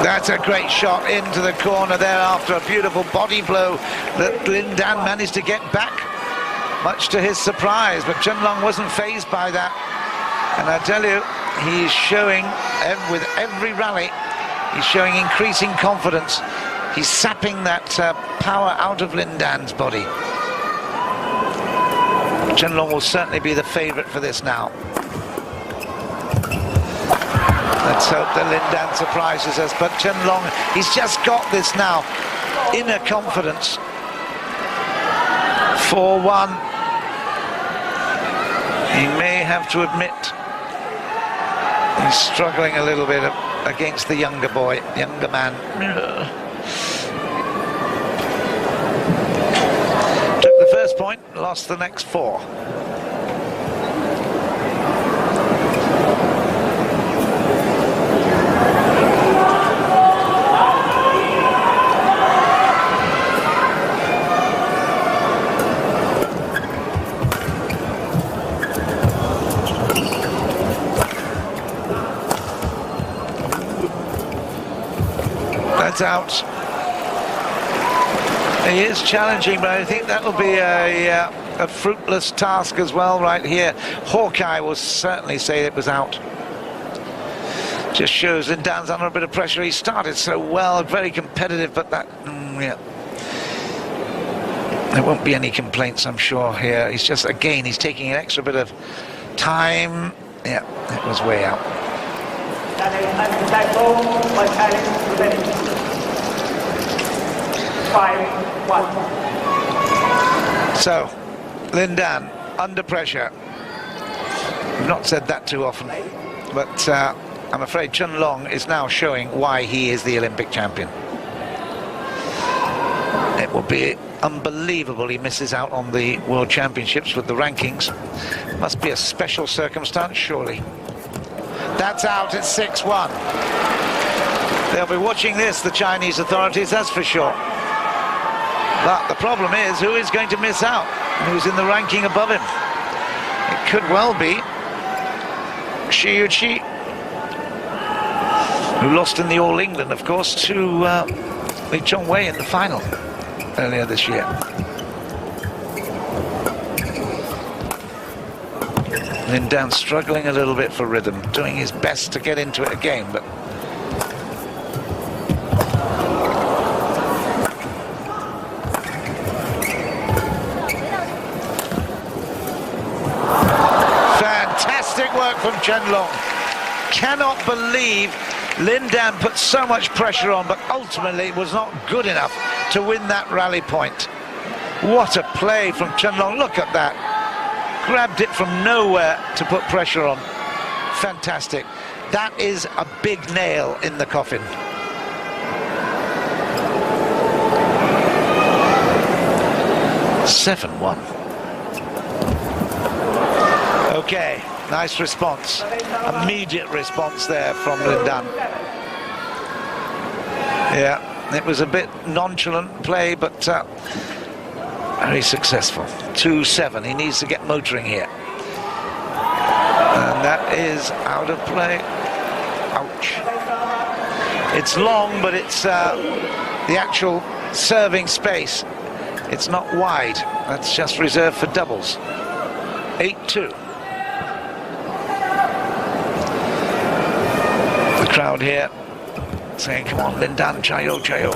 That's a great shot into the corner there after a beautiful body blow that Lin Dan managed to get back, much to his surprise. But Chen Long wasn't fazed by that. And I tell you, he's showing, with every rally, he's showing increasing confidence. He's sapping that power out of Lin Dan's body. Chen Long will certainly be the favourite for this now. Let's hope that Lin Dan surprises us, but Chen Long, he's just got this now, inner confidence. 4-1. He may have to admit he's struggling a little bit against the younger man. Took the first point, lost the next 4. Out. He is challenging, but I think that'll be a fruitless task as well right here. Hawkeye will certainly say it was out. Just shows Lin Dan's under a bit of pressure. He started so well, very competitive, but that, yeah. There won't be any complaints, I'm sure, here. He's just, again, he's taking an extra bit of time. Yeah, it was way out. So, Lin Dan, under pressure. I've not said that too often, but I'm afraid Chen Long is now showing why he is the Olympic champion. It will be unbelievable he misses out on the World Championships with the rankings. Must be a special circumstance, surely. That's out, it's 6-1. They'll be watching this, the Chinese authorities, that's for sure. But the problem is, who is going to miss out? Who's in the ranking above him? It could well be Shi Yuqi, who lost in the All England, of course, to Li Chongwei in the final earlier this year. Lin Dan struggling a little bit for rhythm, doing his best to get into it again, but from Chen Long. Cannot believe Lin Dan put so much pressure on, but ultimately it was not good enough to win that rally point. What a play from Chen Long. Look at that. Grabbed it from nowhere to put pressure on. Fantastic. That is a big nail in the coffin. (7-1). Okay, nice response. Immediate response there from Lin Dan. Yeah, it was a bit nonchalant play, but very successful. 2-7. He needs to get motoring here. And that is out of play. Ouch. It's long, but it's the actual serving space. It's not wide. That's just reserved for doubles. 8-2. The crowd here saying, come on, Lin Dan, chayo, chayo.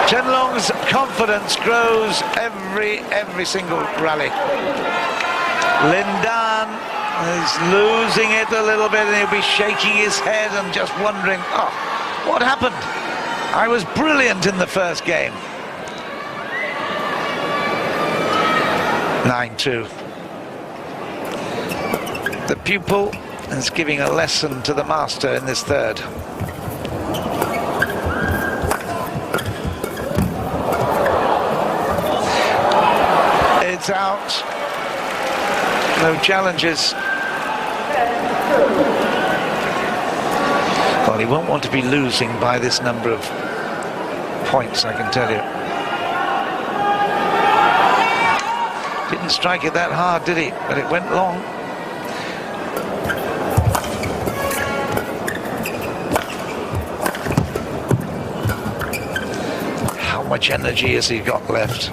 Chen Long's confidence grows every single rally. Lin Dan is losing it a little bit, and he'll be shaking his head and just wondering, oh, what happened? I was brilliant in the first game. 9-2. The pupil is giving a lesson to the master in this third. It's out. No challenges. Well, he won't want to be losing by this number of points, I can tell you. Didn't strike it that hard, did he? But it went long. How much energy has he got left?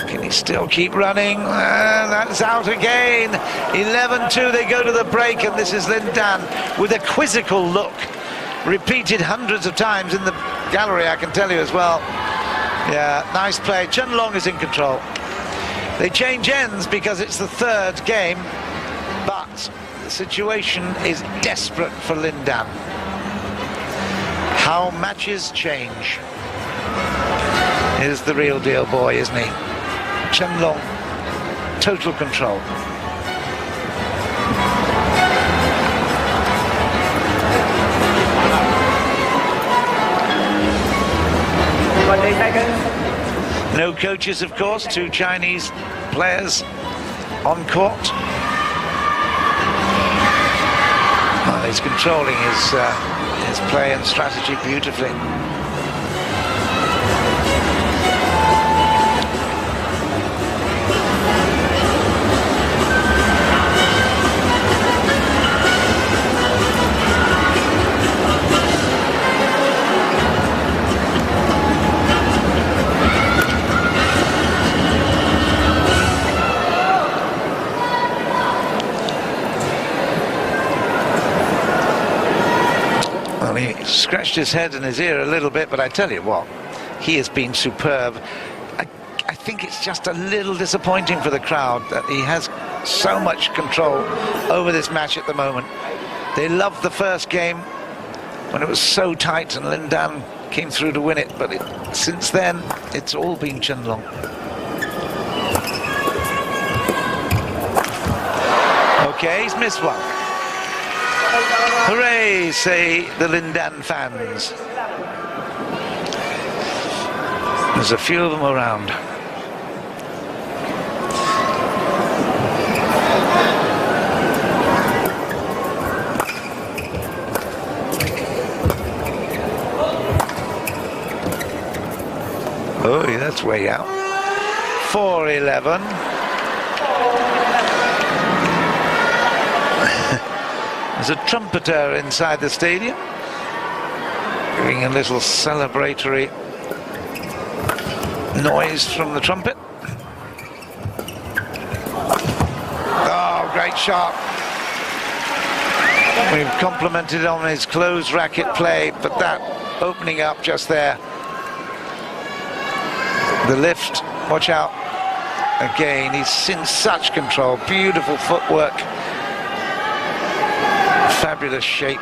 Can he still keep running? That's out again. 11-2, they go to the break, and this is Lin Dan with a quizzical look. Repeated hundreds of times in the gallery, I can tell you as well. Yeah, nice play. Chen Long is in control. They change ends because it's the third game, but the situation is desperate for Lin Dan. How matches change. He's the real deal boy, isn't he? Chen Long, total control. No coaches, of course, two Chinese players on court. Well, he's controlling his play and strategy beautifully. He scratched his head and his ear a little bit, but I tell you what, he has been superb. I think it's just a little disappointing for the crowd that he has so much control over this match at the moment. They loved the first game when it was so tight and Lin Dan came through to win it, but since then it's all been Chen Long. Okay, he's missed one. Hooray, say the Lin Dan fans. There's a few of them around. Oh, yeah, that's way out. 4-11. There's a trumpeter inside the stadium, giving a little celebratory noise from the trumpet. Oh, great shot. We've complimented on his closed racket play, but that opening up just there. The lift, watch out. Again, he's in such control. Beautiful footwork. Fabulous shape.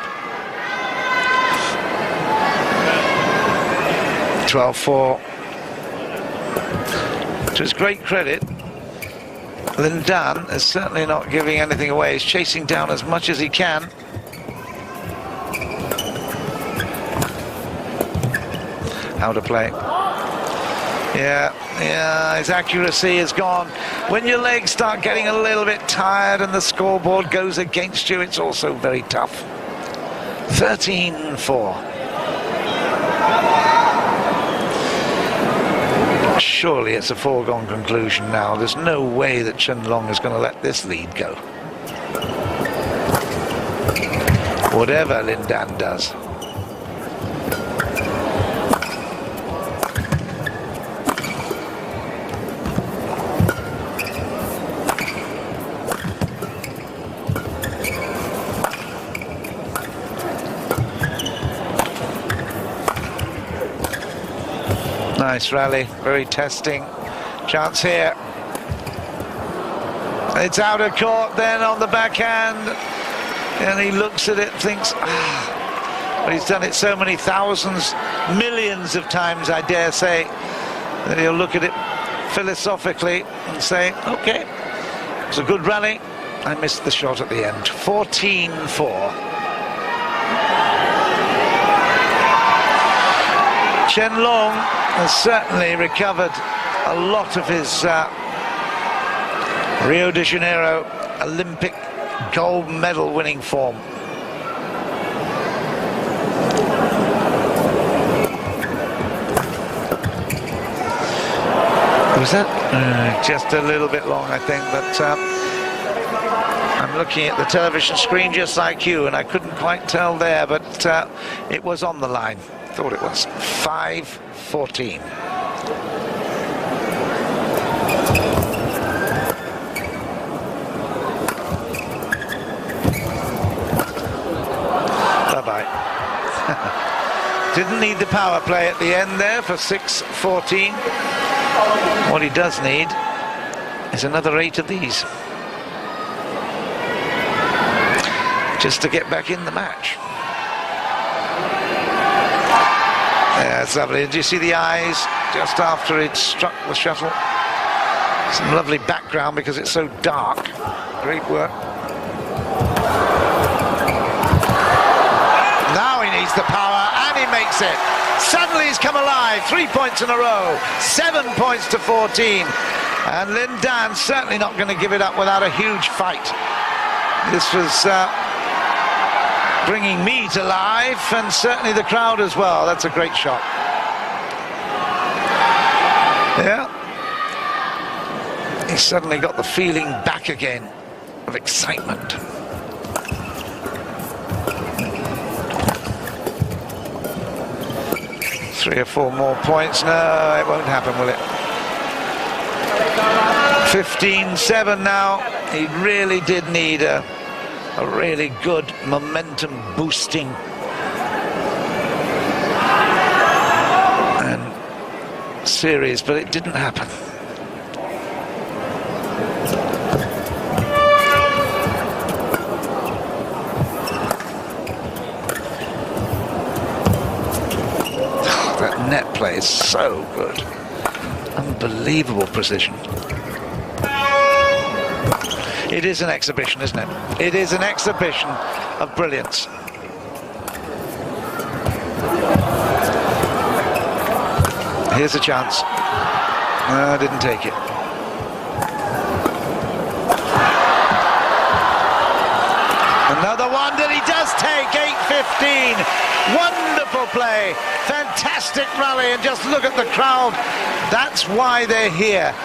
12-4. To his great credit, Lin Dan is certainly not giving anything away. He's chasing down as much as he can. How to play. Yeah, his accuracy is gone. When your legs start getting a little bit tired and the scoreboard goes against you, it's also very tough. 13-4. Surely it's a foregone conclusion now. There's no way that Chen Long is going to let this lead go. Whatever Lin Dan does. Nice rally, very testing. Chance here. It's out of court then on the backhand. And he looks at it, thinks, but he's done it so many thousands, millions of times, I dare say, that he'll look at it philosophically and say, okay, it's a good rally. I missed the shot at the end. 14-4. Chen Long has certainly recovered a lot of his Rio de Janeiro Olympic gold medal winning form. Was that just a little bit long, I think, but I'm looking at the television screen just like you, and I couldn't quite tell there, but it was on the line. Thought it was. 5-14. Bye-bye. Didn't need the power play at the end there for 6-14. What he does need is another 8 of these, just to get back in the match. Yeah, it's lovely. Did you see the eyes just after it struck the shuttle? Some lovely background because it's so dark. Great work. Now he needs the power, and he makes it. Suddenly he's come alive. 3 points in a row. 7 points to 14. And Lin Dan certainly not going to give it up without a huge fight. This was bringing me to life, and certainly the crowd as well. That's a great shot. Yeah. He suddenly got the feeling back again of excitement. Three or four more points. No, it won't happen, will it? 15-7 now. He really did need a really good momentum boosting and series, but it didn't happen. That net play is so good. Unbelievable precision. It is an exhibition, isn't it? It is an exhibition of brilliance. Here's a chance. No, didn't take it. Another one that he does take. 8-15. Wonderful play. Fantastic rally. And just look at the crowd. That's why they're here.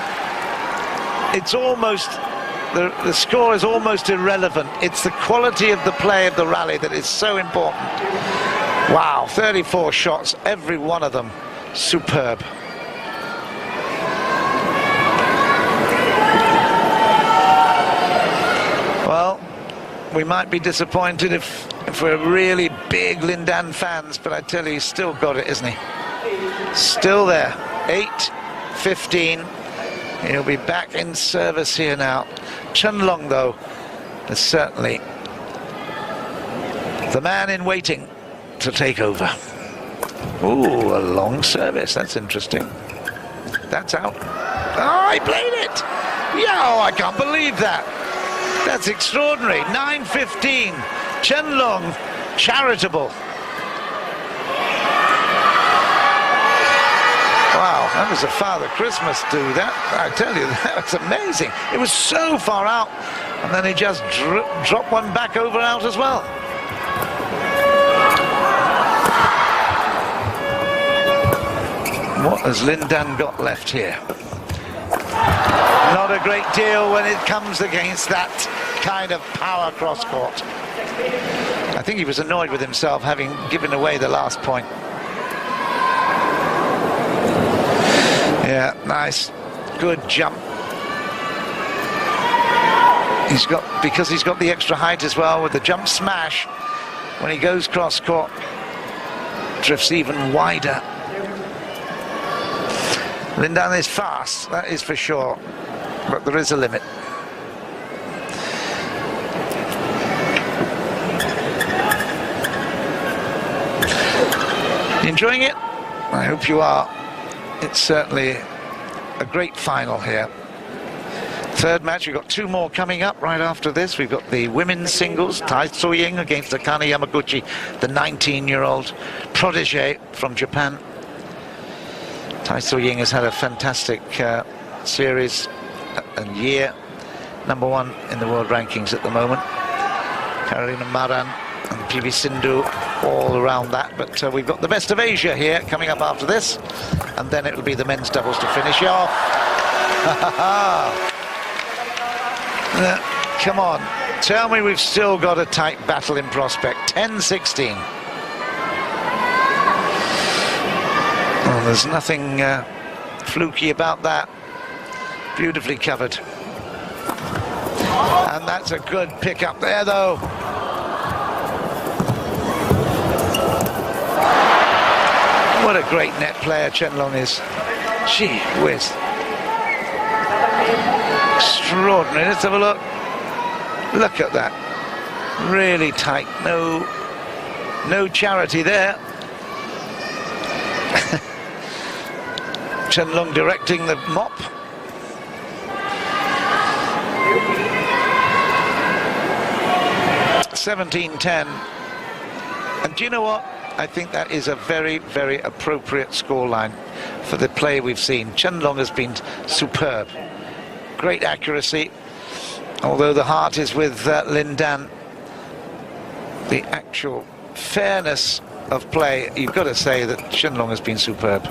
It's almost... The score is almost irrelevant. It's the quality of the play of the rally that is so important. Wow, 34 shots, every one of them superb. Well, we might be disappointed if we're really big Lin Dan fans, but I tell you, he's still got it, isn't he? Still there. 15. He'll be back in service here now. Chen Long, though, is certainly the man in waiting to take over. Ooh, a long service. That's interesting. That's out. Oh, he played it! Yeah, I can't believe that. That's extraordinary. 9-15. Chen Long, charitable. Wow, that was a Father Christmas do that. I tell you, that was amazing. It was so far out, and then he just dropped one back over out as well. What has Lin Dan got left here? Not a great deal when it comes against that kind of power cross-court. I think he was annoyed with himself having given away the last point. Yeah, nice, good jump. Because he's got the extra height as well with the jump smash. When he goes cross court, drifts even wider. Lin Dan is fast, that is for sure, but there is a limit. Enjoying it? I hope you are. It's certainly a great final here. Third match, we've got two more coming up right after this. We've got the women's singles, Tai Tzu-Ying against Akane Yamaguchi, the 19-year-old protege from Japan. Tai Tzu-Ying has had a fantastic series and year. #1 in the world rankings at the moment. Carolina Maran and PV Sindhu all around that, but we've got the best of Asia here coming up after this, and then it will be the men's doubles to finish off. Come on, tell me we've still got a tight battle in prospect. 10-16. Well, there's nothing fluky about that. Beautifully covered. And that's a good pick up there, though. What a great net player Chen Long is. Gee whiz. Extraordinary. Let's have a look. Look at that. Really tight. No charity there. Chen Long directing the mop. (17-10). And do you know what? I think that is a very, very appropriate scoreline for the play we've seen. Chen Long has been superb. Great accuracy, although the heart is with Lin Dan. The actual fairness of play, you've got to say that Chen Long has been superb.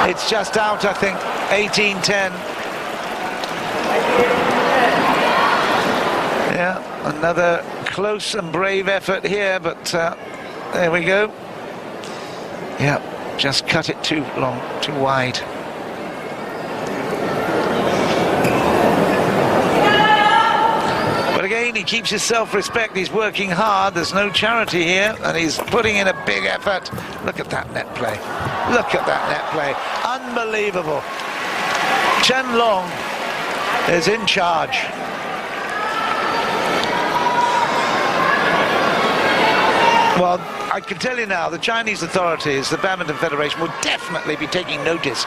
It's just out, I think, 18-10. Yeah, another close and brave effort here, but there we go. Yeah, just cut it too long, too wide. But again, he keeps his self-respect. He's working hard. There's no charity here, and he's putting in a big effort. Look at that net play. Look at that net play. Unbelievable. Chen Long is in charge. Well, I can tell you now, the Chinese authorities, the Badminton Federation, will definitely be taking notice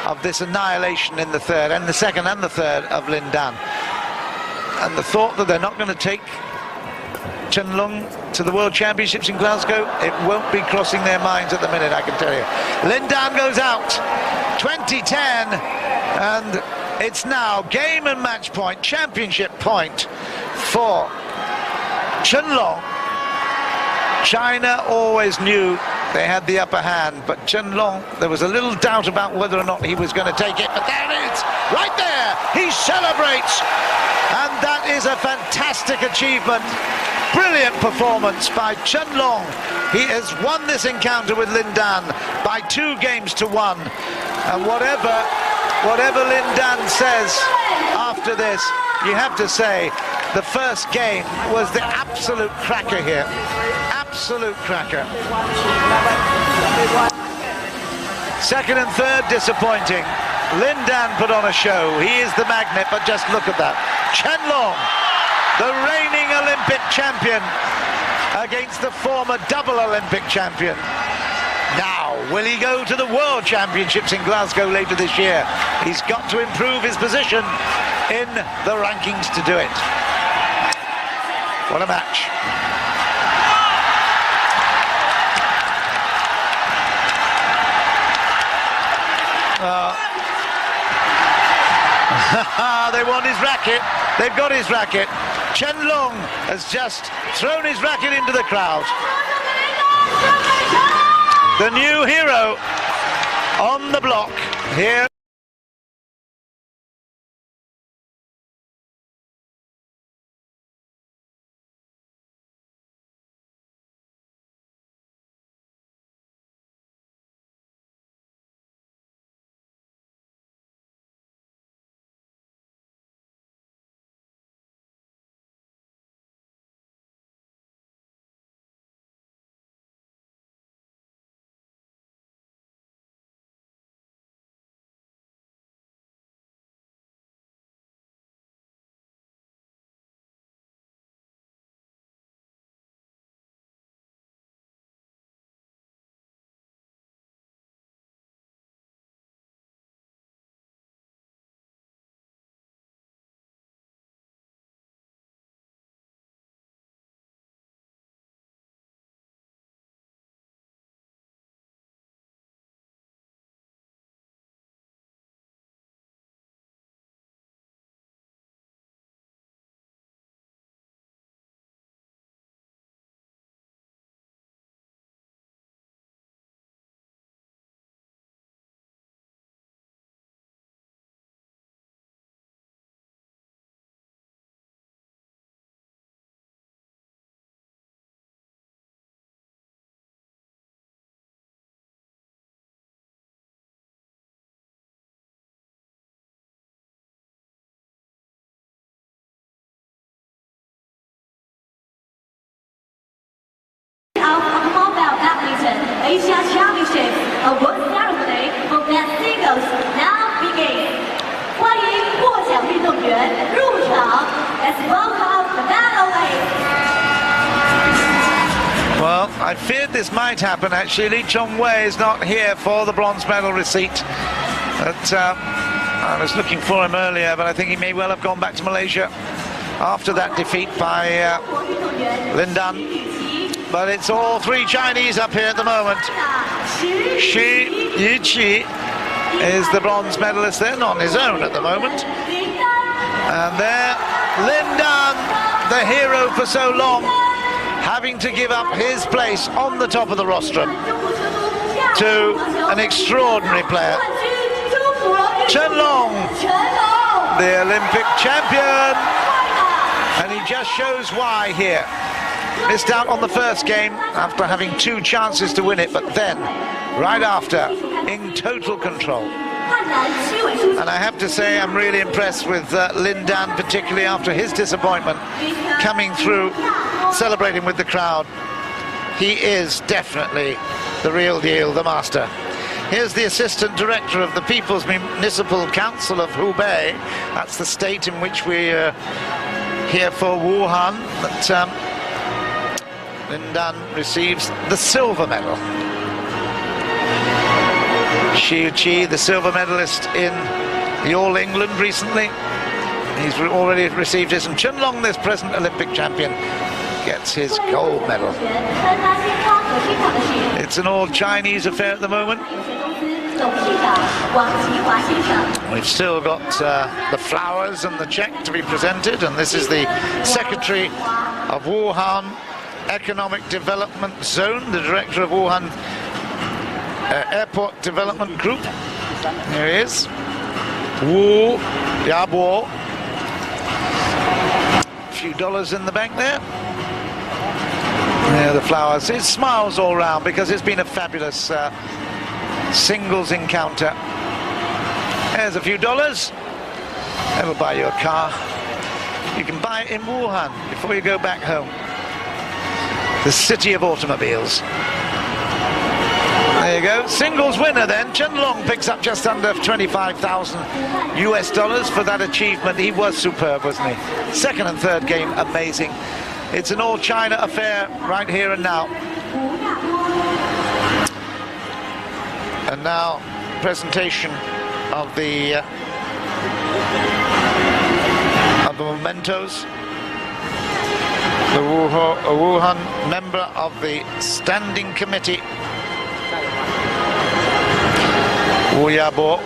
of this annihilation in the third, and the second and the third of Lin Dan. And the thought that they're not going to take Chen Long to the World Championships in Glasgow, it won't be crossing their minds at the minute, I can tell you. Lin Dan goes out, 20-10, and it's now game and match point, championship point for Chen Long. China always knew they had the upper hand, but Chen Long, there was a little doubt about whether or not he was going to take it, but there it is, right there, he celebrates, and that is a fantastic achievement. Brilliant performance by Chen Long. He has won this encounter with Lin Dan by 2 games to 1, and whatever Lin Dan says after this, you have to say the first game was the absolute cracker here. Absolute cracker. Second and third, disappointing. Lin Dan put on a show. He is the magnet, but just look at that. Chen Long, the reigning Olympic champion, against the former double Olympic champion. Now, will he go to the World Championships in Glasgow later this year? He's got to improve his position in the rankings to do it. What a match. They want his racket. They've got his racket. Chen Long has just thrown his racket into the crowd. The new hero on the block here. Asia Championship Award Ceremony for Men's Singles now begins. 欢迎获奖运动员入场。Let's welcome the medal ace. Well, I feared this might happen actually. Lee Chong-wei is not here for the bronze medal receipt. But I was looking for him earlier, but I think he may well have gone back to Malaysia after that defeat by Lin Dan. But it's all three Chinese up here at the moment. Xu Yiqi is the bronze medalist then on his own at the moment. And there, Lin Dan, the hero for so long, having to give up his place on the top of the rostrum to an extraordinary player. Chen Long, the Olympic champion. And he just shows why here. Missed out on the first game after having two chances to win it, but then, right after, in total control. And I have to say, I'm really impressed with Lin Dan, particularly after his disappointment, coming through, celebrating with the crowd. He is definitely the real deal, the master. Here's the assistant director of the People's Municipal Council of Hubei. That's the state in which we're here for Wuhan. But, Lin Dan receives the silver medal. Xu Qi, the silver medalist in the All England recently. He's already received his. And Chen Long, this present Olympic champion, gets his gold medal. It's an all Chinese affair at the moment. We've still got the flowers and the check to be presented, and this is the secretary of Wuhan Economic Development Zone, the director of Wuhan Airport Development Group. Here he is, Wu Yabo. A few dollars in the bank there. There, the flowers. It smiles all round because it's been a fabulous singles encounter. There's a few dollars. That'll buy you a car. You can buy it in Wuhan before you go back home. The city of automobiles. There you go. Singles winner then. Chen Long picks up just under 25,000 US dollars for that achievement. He was superb, wasn't he? Second and third game, amazing. It's an all-China affair right here and now. And now, presentation of the mementos. The Wuhan member of the standing committee, Wu Yabo.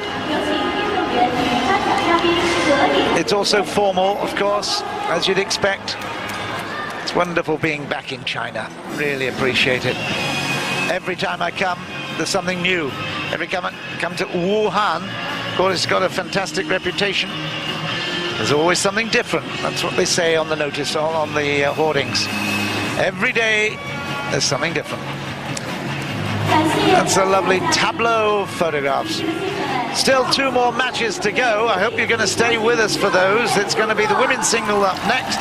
It's also formal, of course, as you'd expect. It's wonderful being back in China. Really appreciate it. Every time I come, there's something new. Every time I come to Wuhan, of course, it's got a fantastic reputation. There's always something different. That's what they say on the notice, on the hoardings. Every day, there's something different. That's a lovely tableau of photographs. Still 2 more matches to go. I hope you're going to stay with us for those. It's going to be the women's single up next.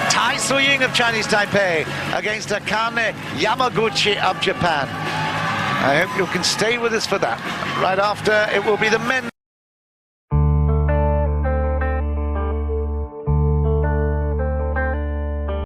Tai Suying of Chinese Taipei against Akane Yamaguchi of Japan. I hope you can stay with us for that. Right after, it will be the men.